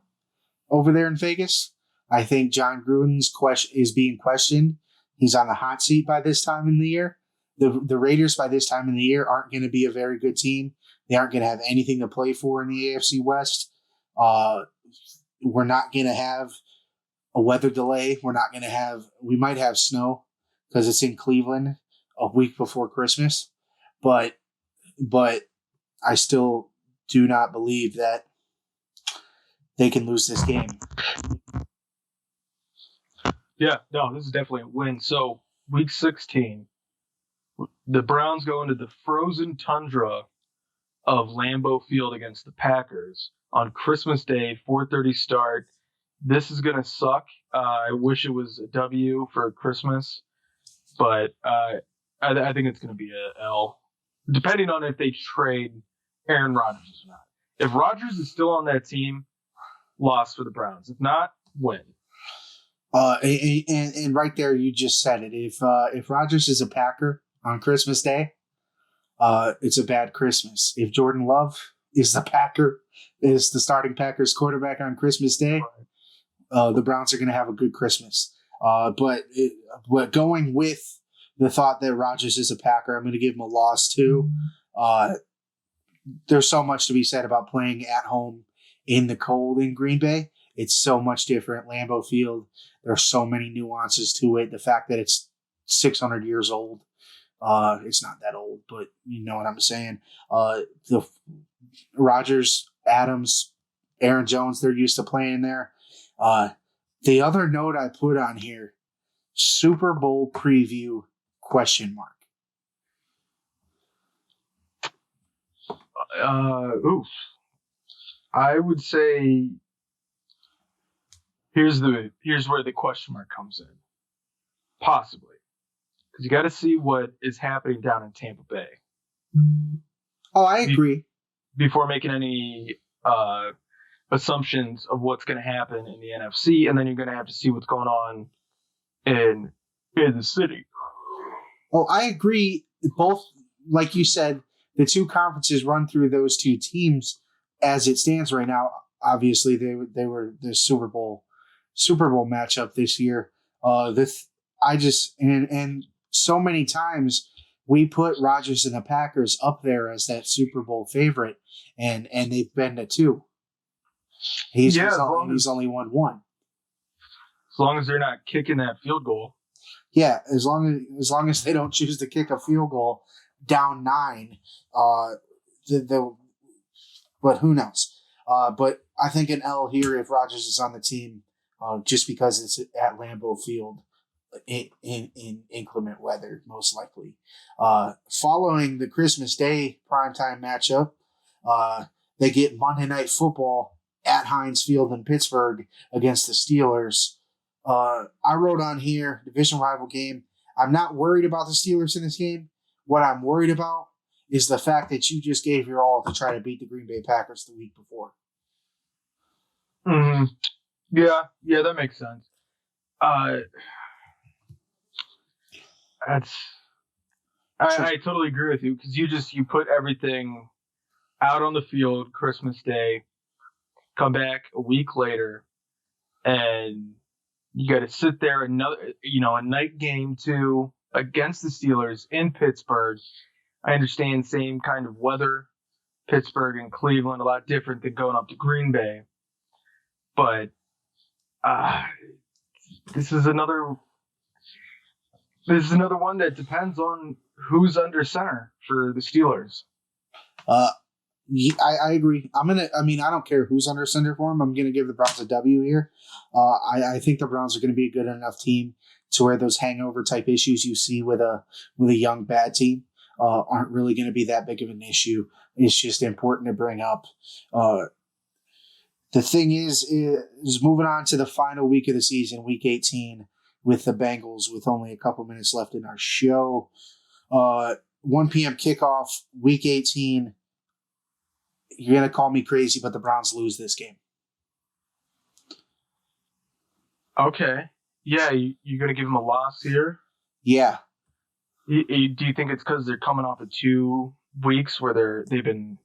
over there in Vegas. I think John Gruden's is being questioned. He's on the hot seat by this time in the year. The Raiders by this time in the year aren't going to be a very good team. They aren't going to have anything to play for in the AFC West. We're not going to have a weather delay. We might have snow because it's in Cleveland a week before Christmas. But I still do not believe that they can lose this game. Yeah, no, this is definitely a win. So, week 16, the Browns go into the frozen tundra of Lambeau Field against the Packers on Christmas Day, 4:30 start. This is going to suck. I wish it was a W for Christmas, but I think it's going to be a L, depending on if they trade Aaron Rodgers or not. If Rodgers is still on that team, loss for the Browns. If not, win. And right there, you just said it. If Rodgers is a Packer on Christmas Day, it's a bad Christmas. If Jordan Love is the starting Packers quarterback on Christmas Day, the Browns are going to have a good Christmas. But going with the thought that Rodgers is a Packer, I'm going to give him a loss too. There's so much to be said about playing at home in the cold in Green Bay. It's so much different. Lambeau Field, there's so many nuances to it. The fact that it's 600 years old. It's not that old, but you know what I'm saying. The Rodgers, Adams, Aaron Jones, they're used to playing there. The other note I put on here, Super Bowl preview ? I would say here's where the question mark comes in. Possibly. Because you got to see what is happening down in Tampa Bay. Oh, I agree. Before making any assumptions of what's going to happen in the NFC, and then you're going to have to see what's going on in the city. Oh, I agree. Both, like you said, the two conferences run through those two teams as it stands right now. Obviously, they were the Super Bowl matchup this year. And so many times we put Rodgers and the Packers up there as that Super Bowl favorite, and they've been to two. He's only won one. As long as they're not kicking that field goal. Yeah, as long as they don't choose to kick a field goal down 9, but who knows? But I think an L here if Rodgers is on the team, just because it's at Lambeau Field in inclement weather, most likely. Following the Christmas Day primetime matchup, they get Monday Night Football at Heinz Field in Pittsburgh against the Steelers. I wrote on here, division rival game. I'm not worried about the Steelers in this game. What I'm worried about is the fact that you just gave your all to try to beat the Green Bay Packers the week before. Mm-hmm. Yeah, that makes sense. I totally agree with you because you put everything out on the field Christmas Day, come back a week later, and you got to sit there a night game too against the Steelers in Pittsburgh. I understand same kind of weather, Pittsburgh and Cleveland, a lot different than going up to Green Bay, but this is another one that depends on who's under center for the Steelers. I agree. I don't care who's under center for them. I'm going to give the Browns a W here. I think the Browns are going to be a good enough team to where those hangover type issues you see with a young bad team aren't really going to be that big of an issue. It's just important to bring up. The thing is moving on to the final week of the season, week 18, with the Bengals, with only a couple minutes left in our show. 1 p.m. kickoff, week 18. You're going to call me crazy, but the Browns lose this game. Okay. Yeah, you're going to give them a loss here? Yeah. Do you think it's because they're coming off of 2 weeks where they've been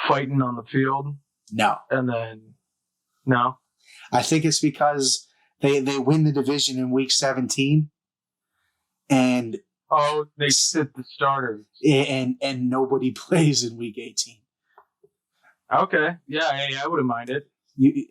fighting on the field? No. And then, no? I think it's because they win the division in week 17. And they sit the starters. And nobody plays in week 18. Okay. Yeah, I wouldn't mind it.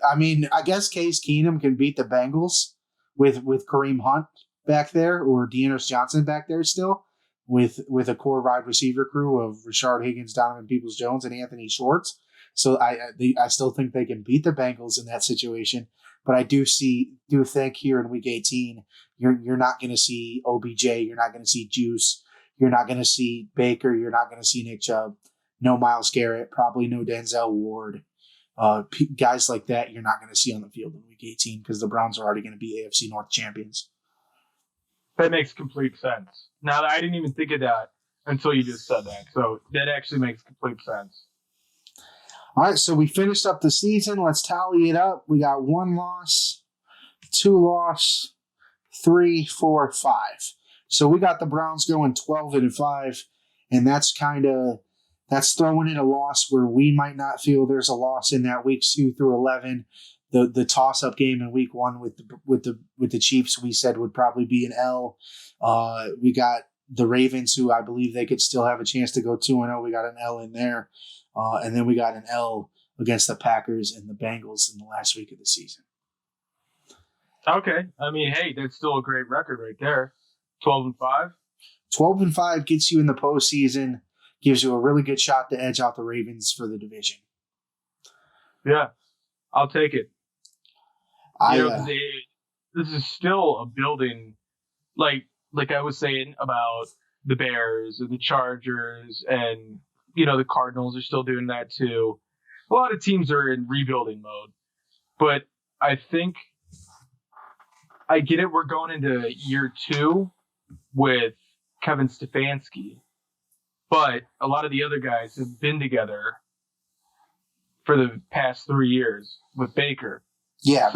I guess Case Keenum can beat the Bengals with Kareem Hunt back there or Dearness Johnson back there still with a core wide receiver crew of Rashard Higgins, Donovan Peoples-Jones, and Anthony Schwartz. So I still think they can beat the Bengals in that situation. But I do think here in Week 18, you're not going to see OBJ, you're not going to see Juice, you're not going to see Baker, you're not going to see Nick Chubb, no Myles Garrett, probably no Denzel Ward. Guys like that you're not going to see on the field in Week 18 because the Browns are already going to be AFC North champions. That makes complete sense. Now, I didn't even think of that until you just said that. So that actually makes complete sense. All right, so we finished up the season. Let's tally it up. We got 1 loss, 2 loss, 3, 4, 5. So we got the Browns going 12-5, and that's throwing in a loss where we might not feel there's a loss in that weeks 2 through 11. The toss-up game in Week 1 with the Chiefs we said would probably be an L. We got the Ravens, who I believe they could still have a chance to go 2-0. We got an L in there. And then we got an L against the Packers and the Bengals in the last week of the season. Okay. I mean, hey, that's still a great record right there. 12-5. 12-5 gets you in the postseason, gives you a really good shot to edge out the Ravens for the division. Yeah, I'll take it. This is still a building, like I was saying about the Bears and the Chargers and, the Cardinals are still doing that too. A lot of teams are in rebuilding mode. But I think I get it. We're going into year 2 with Kevin Stefanski. But a lot of the other guys have been together for the past 3 years with Baker. Yeah,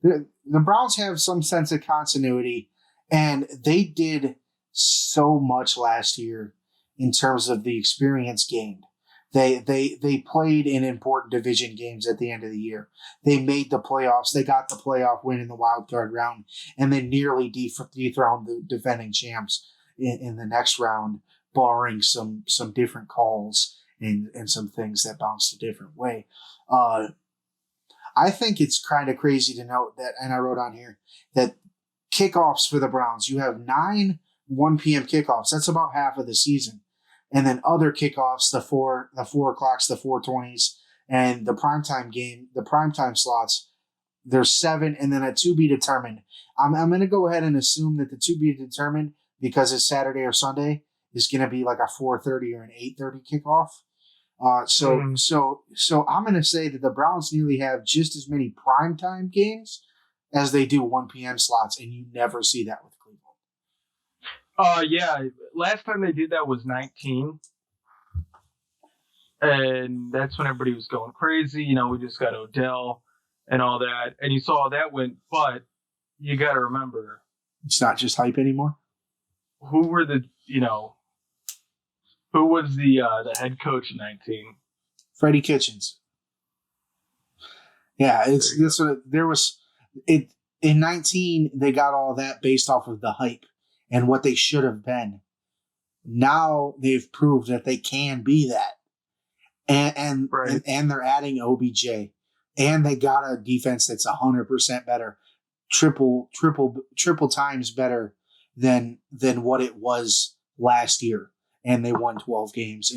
the Browns have some sense of continuity, and they did so much last year in terms of the experience gained. They played in important division games at the end of the year. They made the playoffs. They got the playoff win in the wild card round, and then nearly dethroned the defending champs in the next round, barring some different calls and some things that bounced a different way. I think it's kind of crazy to note that, and I wrote on here, that kickoffs for the Browns, you have 9 1 p.m. kickoffs. That's about half of the season. And then other kickoffs, the 4 o'clocks, the 4:20s, and the primetime game, the primetime slots, there's 7, and then a to be determined. I'm going to go ahead and assume that the to be determined, because it's Saturday or Sunday, is going to be like a 4:30 or an 8:30 kickoff. So I'm going to say that the Browns nearly have just as many primetime games as they do 1 p.m. slots, and you never see that with Cleveland. Yeah. Last time they did that was 19. And that's when everybody was going crazy. We just got Odell and all that. And you saw how that went. But you got to remember. It's not just hype anymore. Who was the head coach in 19? Freddie Kitchens. Yeah, in 19, they got all that based off of the hype and what they should have been. Now they've proved that they can be that. And they're adding OBJ. And they got a defense that's 100% better. Triple times better than what it was last year. And they won 12 games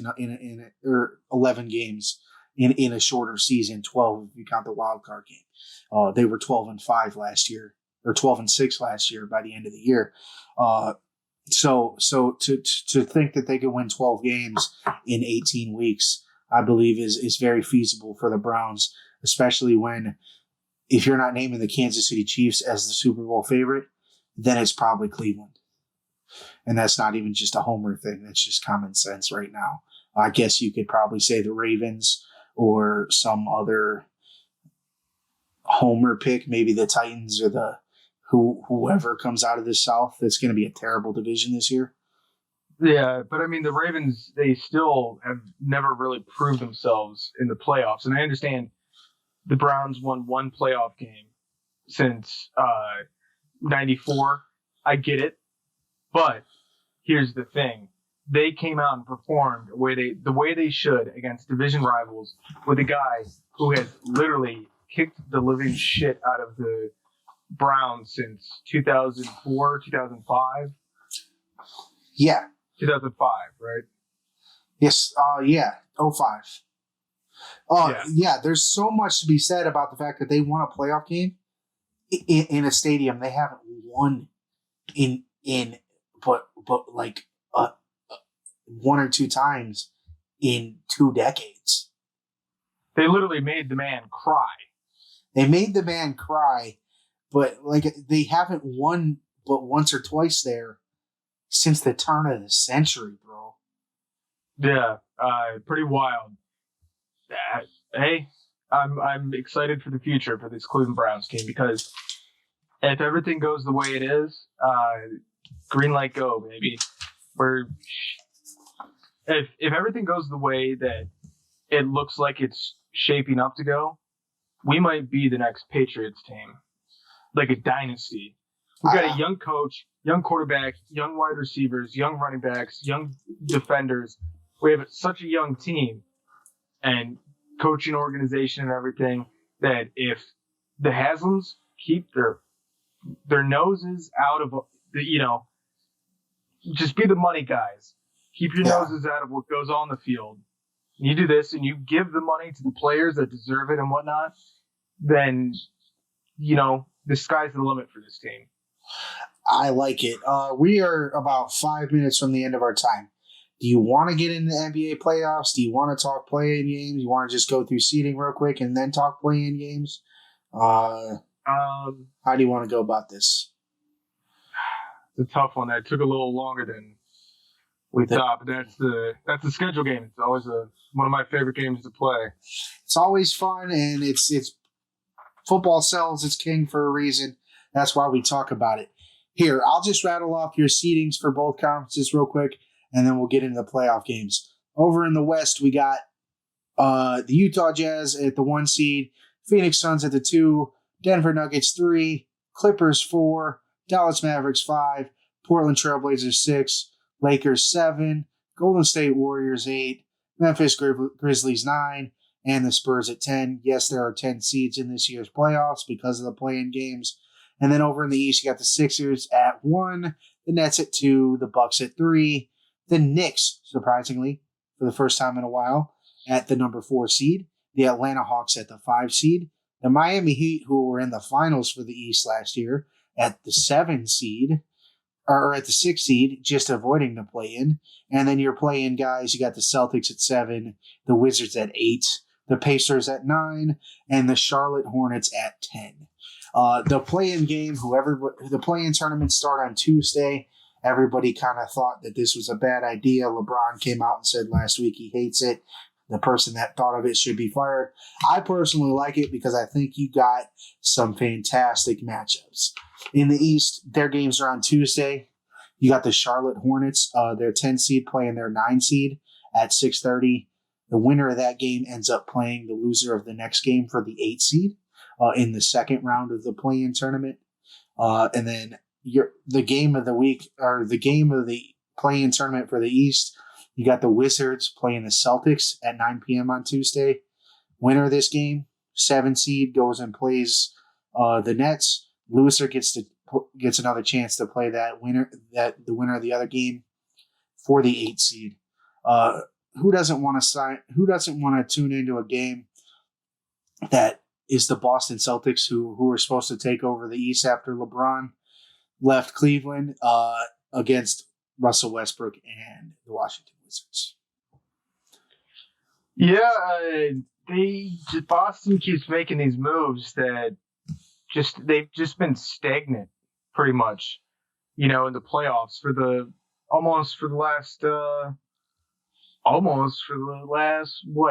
or 11 games in a shorter season, 12 if you count the wild card game. They were 12-5 last year, or 12-6 last year by the end of the year. So to think that they could win 12 games in 18 weeks, I believe is very feasible for the Browns, especially when, if you're not naming the Kansas City Chiefs as the Super Bowl favorite, then it's probably Cleveland. And that's not even just a homer thing. That's just common sense right now. I guess you could probably say the Ravens or some other homer pick, maybe the Titans or whoever comes out of the South. That's going to be a terrible division this year. Yeah, but I mean, the Ravens, they still have never really proved themselves in the playoffs. And I understand the Browns won 1 playoff game since 94. I get it. But here's the thing. They came out and performed the way they should against division rivals with a guy who has literally kicked the living shit out of the Browns since 2004, 2005. Yeah. 2005, right? Yes. 05. Yeah, there's so much to be said about the fact that they won a playoff game in a stadium they haven't won but like one or two times in 2 decades. They literally made the man cry. They made the man cry, but like they haven't won but once or twice there since the turn of the century, bro. Yeah, pretty wild. Hey, I'm excited for the future for this Cleveland Browns team because if everything goes the way it is, green light go, baby. If everything goes the way that it looks like it's shaping up to go, we might be the next Patriots team, like a dynasty. We got a young coach, young quarterback, young wide receivers, young running backs, young defenders. We have such a young team and coaching organization and everything that if the Haslams keep their noses out of just be the money guys. Keep your noses out of what goes on the field. You do this and you give the money to the players that deserve it and whatnot, then, the sky's the limit for this team. I like it. We are about 5 minutes from the end of our time. Do you want to get into the NBA playoffs? Do you want to talk play-in games? You want to just go through seeding real quick and then talk play-in games? How do you want to go about this? It's a tough one. That took a little longer than we thought, but that's the schedule game. It's always one of my favorite games to play. It's always fun, and it's football sells its king for a reason. That's why we talk about it. Here, I'll just rattle off your seedings for both conferences real quick, and then we'll get into the playoff games. Over in the West, we got the Utah Jazz at the 1 seed, Phoenix Suns at the 2, Denver Nuggets 3, Clippers 4, Dallas Mavericks 5, Portland Trailblazers 6, Lakers 7, Golden State Warriors 8, Memphis Grizzlies 9, and the Spurs at 10. Yes, there are 10 seeds in this year's playoffs because of the play-in games. And then over in the East, you got the Sixers at 1, the Nets at 2, the Bucks at 3, the Knicks, surprisingly, for the first time in a while, at the number 4 seed, the Atlanta Hawks at the 5 seed, the Miami Heat, who were in the finals for the East last year, at the 7 seed, or at the 6 seed, just avoiding the play-in. And then your play-in guys, you got the Celtics at 7, the Wizards at 8, the Pacers at 9, and the Charlotte Hornets at 10. The play-in game, the play-in tournaments start on Tuesday. Everybody kind of thought that this was a bad idea. LeBron came out and said last week he hates it. The person that thought of it should be fired. I personally like it because I think you got some fantastic matchups. In the East, their games are on Tuesday. You got the Charlotte Hornets, their 10 seed playing their 9 seed at 6:30. The winner of that game ends up playing the loser of the next game for the 8 seed in the second round of the play-in tournament. And then the game of the week, or the game of the play-in tournament for the East, you got the Wizards playing the Celtics at 9 p.m. on Tuesday. Winner of this game, 7 seed, goes and plays the Nets. Loser gets another chance to play the winner of the other game for the 8 seed. Who doesn't want to tune into a game that is the Boston Celtics, who are supposed to take over the East after LeBron left Cleveland, against Russell Westbrook and the Washington Wizards? Yeah, Boston keeps making these moves that they've just been stagnant pretty much, in the playoffs for the last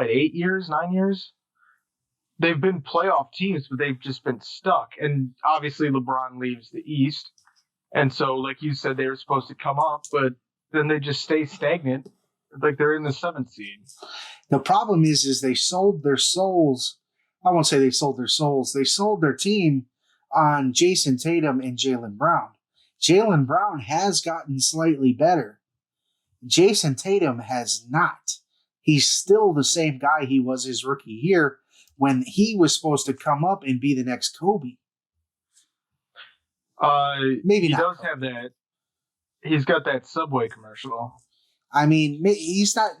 8 years, 9 years. They've been playoff teams, but they've just been stuck. And obviously LeBron leaves the East. And so, like you said, they were supposed to come up, but then they just stay stagnant. Like they're in the 7th seed. The problem is they sold their souls. I won't say they sold their souls. They sold their team on Jason Tatum and Jaylen Brown. Jaylen Brown has gotten slightly better. Jason Tatum has not. He's still the same guy he was his rookie year when he was supposed to come up and be the next Kobe. Maybe he not. He does have that. He's got that Subway commercial. I mean, he's not.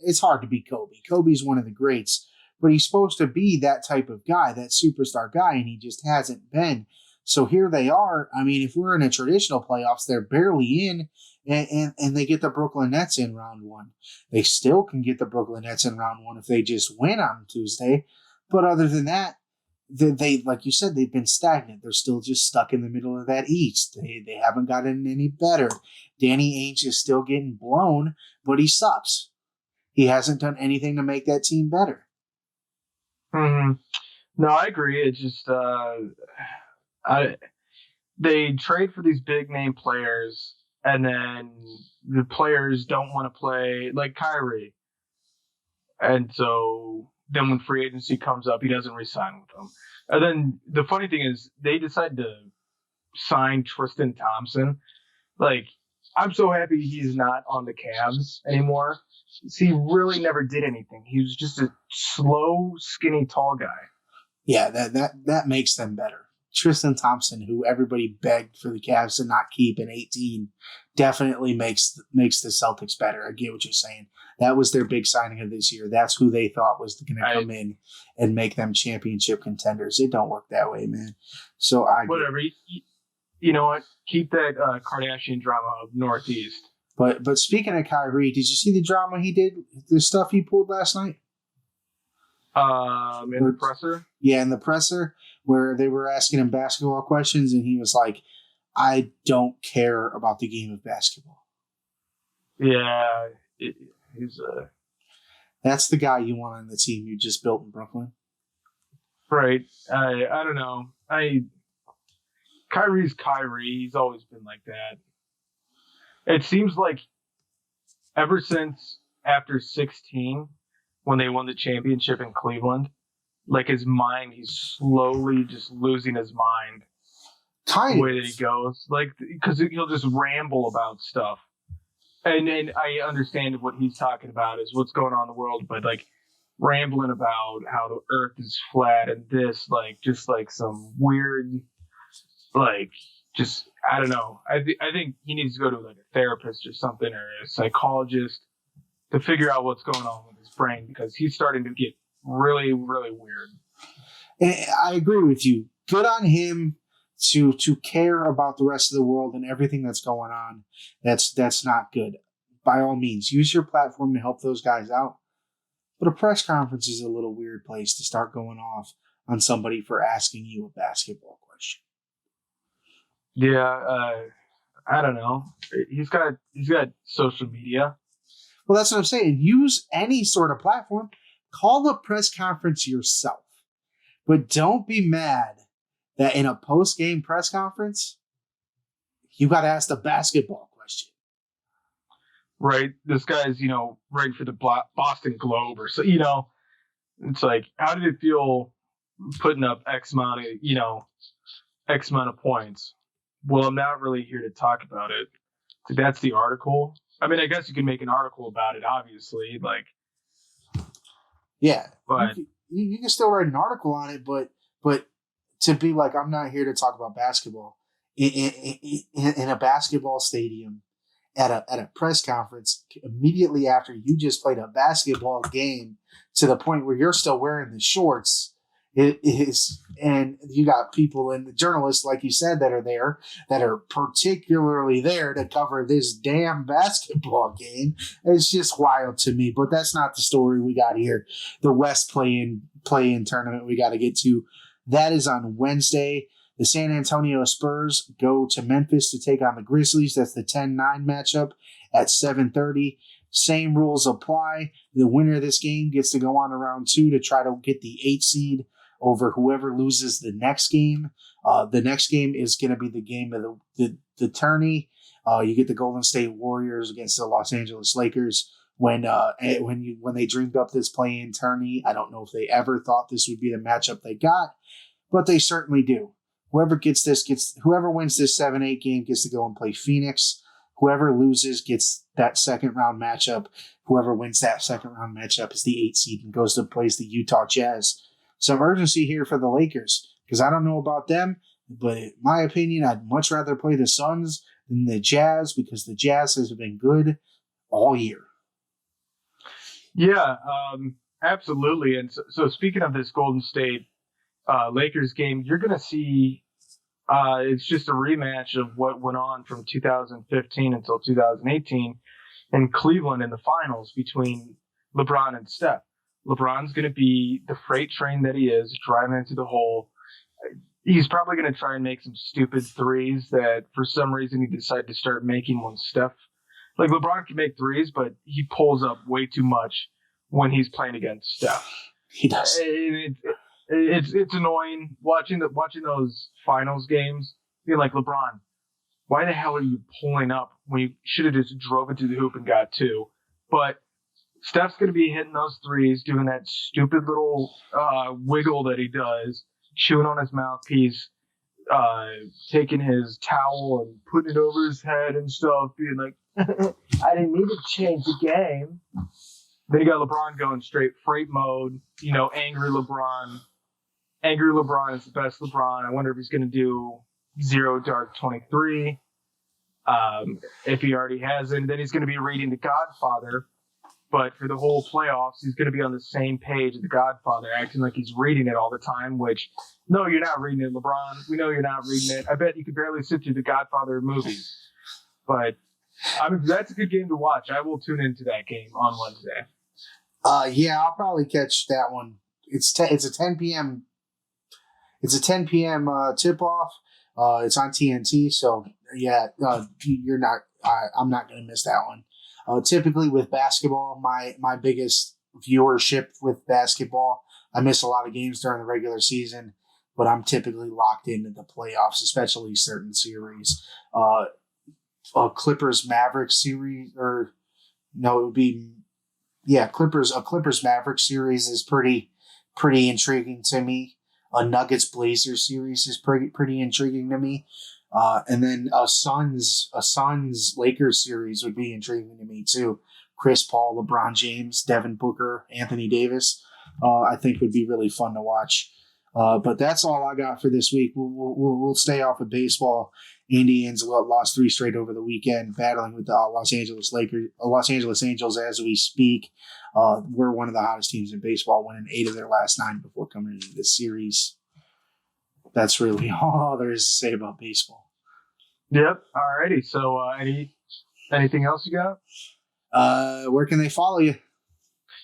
It's hard to be Kobe. Kobe's one of the greats, but he's supposed to be that type of guy, that superstar guy, and he just hasn't been. So here they are. I mean, if we're in a traditional playoffs, they're barely in, and they get the Brooklyn Nets in round one. They still can get the Brooklyn Nets in round one if they just win on Tuesday. But other than that, they like you said, they've been stagnant. They're still just stuck in the middle of that East. They haven't gotten any better. Danny Ainge is still getting blown, but he sucks. He hasn't done anything to make that team better. Mm-hmm. No, I agree. It's just they trade for these big name players, and then the players don't want to play, like Kyrie. And so then when free agency comes up, he doesn't re-sign with them. And then the funny thing is they decide to sign Tristan Thompson. Like, I'm so happy he's not on the Cavs anymore. He really never did anything. He was just a slow, skinny, tall guy. Yeah, that makes them better. Tristan Thompson, who everybody begged for the Cavs to not keep in 18, definitely makes the Celtics better. I get what you're saying. That was their big signing of this year. That's who they thought was going to come in and make them championship contenders. It don't work that way, man. So whatever. You know what? Keep that Kardashian drama of Northeast. But speaking of Kyrie, did you see the drama he did? The stuff he pulled last night? In the presser? Yeah, in the presser, where they were asking him basketball questions, and he was like, I don't care about the game of basketball. Yeah, he's That's the guy you want on the team you just built in Brooklyn. Right. I don't know. Kyrie's Kyrie. He's always been like that. It seems like ever since after 16, when they won the championship in Cleveland, like his mind, he's slowly just losing his mind. Kind the way that he goes, like, because he'll just ramble about stuff, and I understand what he's talking about is what's going on in the world, but like rambling about how the Earth is flat and this, like, just like some weird, like, just I don't know. I think he needs to go to like a therapist or something, or a psychologist to figure out what's going on with his brain, because he's starting to get really, really weird. And I agree with you. Good on him to care about the rest of the world and everything that's going on. That's not good. By all means, use your platform to help those guys out. But a press conference is a little weird place to start going off on somebody for asking you a basketball question. Yeah, I don't know. He's got social media. Well, that's what I'm saying. Use any sort of platform. Call a press conference yourself. But don't be mad that in a post-game press conference, you got to ask the basketball question. Right. This guy's, writing for the Boston Globe or so, it's like, how did it feel putting up X amount of points? Well, I'm not really here to talk about it. So that's the article. I mean, I guess you can make an article about it, obviously. Like, yeah, but you can still write an article on it, but to be like, I'm not here to talk about basketball in a basketball stadium at a press conference immediately after you just played a basketball game to the point where you're still wearing the shorts. It is, and you got people and the journalists, like you said, that are there, that are particularly there to cover this damn basketball game. It's just wild to me, but that's not the story we got here. The West play-in tournament we got to get to. That is on Wednesday. The San Antonio Spurs go to Memphis to take on the Grizzlies. That's the 10-9 matchup at 7:30. Same rules apply. The winner of this game gets to go on to round 2 to try to get the 8 seed over whoever loses the next game. The next game is going to be the game of the tourney. You get the Golden State Warriors against the Los Angeles Lakers. When they dreamed up this play-in tourney, I don't know if they ever thought this would be the matchup they got, but they certainly do. Whoever wins this 7-8 game gets to go and play Phoenix. Whoever loses gets that second round matchup. Whoever wins that second round matchup is the 8 seed and goes to place the Utah Jazz. Some urgency here for the Lakers, because I don't know about them, but in my opinion, I'd much rather play the Suns than the Jazz, because the Jazz has been good all year. Yeah, absolutely. And so speaking of this Golden State Lakers game, you're going to see It's just a rematch of what went on from 2015 until 2018 in Cleveland in the finals between LeBron and Steph. LeBron's going to be the freight train that he is, driving into the hole. He's probably going to try and make some stupid threes that for some reason he decided to start making when Steph. Like LeBron can make threes, but he pulls up way too much when he's playing against Steph. He does. It's annoying watching those finals games. Being like, LeBron, why the hell are you pulling up when you should have just drove into the hoop and got two? But Steph's going to be hitting those threes, doing that stupid little wiggle that he does, chewing on his mouthpiece, taking his towel and putting it over his head and stuff, being like, I didn't need to change the game. Then you got LeBron going straight freight mode, angry LeBron. Angry LeBron is the best LeBron. I wonder if he's going to do 0 Dark 23. If he already hasn't, then he's going to be reading The Godfather. But for the whole playoffs, he's going to be on the same page as The Godfather, acting like he's reading it all the time, which, no, you're not reading it, LeBron. We know you're not reading it. I bet you could barely sit through The Godfather movies. But that's a good game to watch. I will tune into that game on Wednesday. Yeah, I'll probably catch that one. It's a 10 p.m. It's a 10 p.m. tip-off. It's on TNT, so yeah, you're not. I'm not going to miss that one. Typically with basketball, my biggest viewership with basketball, I miss a lot of games during the regular season, but I'm typically locked into the playoffs, especially certain series. Clippers Mavericks series, or no, it would be Clippers Mavericks series is pretty intriguing to me. A Nuggets Blazers series is pretty intriguing to me. And then a Suns Lakers series would be intriguing to me too. Chris Paul, LeBron James, Devin Booker, Anthony Davis, I think would be really fun to watch. But that's all I got for this week. We'll stay off of baseball. Indians lost 3 straight over the weekend, battling with the Los Angeles Angels as we speak. We're one of the hottest teams in baseball, winning 8 of their last 9 before coming into this series. That's really all there is to say about baseball. Yep. Alrighty. So, anything else you got? Where can they follow you?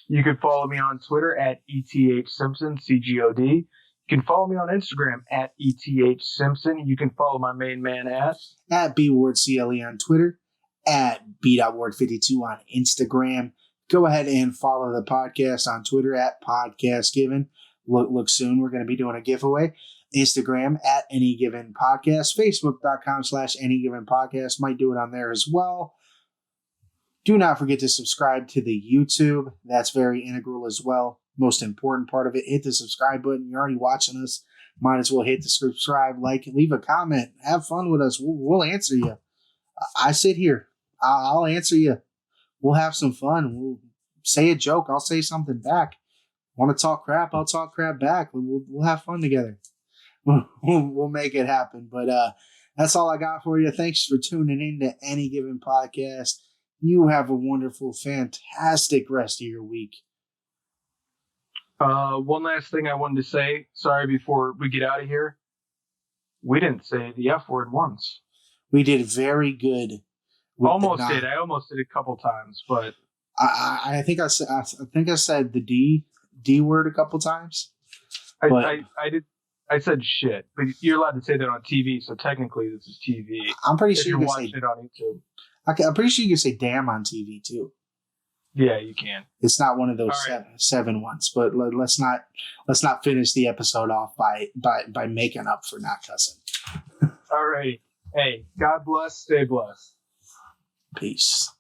You can follow me on Twitter at ETHSimpson, CGOD. You can follow me on Instagram at ETHSimpson. You can follow my main man at BWardCLE on Twitter, at B.Ward52 on Instagram. Go ahead and follow the podcast on Twitter at PodcastGiven. Look soon. We're going to be doing a giveaway. Instagram at Any Given Podcast. Facebook.com/Any Podcast. Might do it on there as well. Do not forget to subscribe to the YouTube. That's very integral as well. Most important part of it, hit the subscribe button. You're already watching us. Might as well hit the subscribe, leave a comment. Have fun with us. We'll answer you. I sit here. I'll answer you. We'll have some fun. We'll say a joke. I'll say something back. Want to talk crap? I'll talk crap back. We'll have fun together. We'll make it happen. But that's all I got for you. Thanks for tuning in to Any Given Podcast. You have a wonderful, fantastic rest of your week. One last thing I wanted to say. Sorry, before we get out of here. We didn't say the F word once. We did very good. Almost did. I almost did a couple times, but I think I said the D word a couple times. I did. I said shit, but you're allowed to say that on TV, so technically this is TV. I'm pretty sure you're you can watching it on YouTube. I'm pretty sure you can say damn on TV too. Yeah, you can. It's not one of those seven ones, but let's not finish the episode off by making up for not cussing. All right. Hey, God bless. Stay blessed. Peace.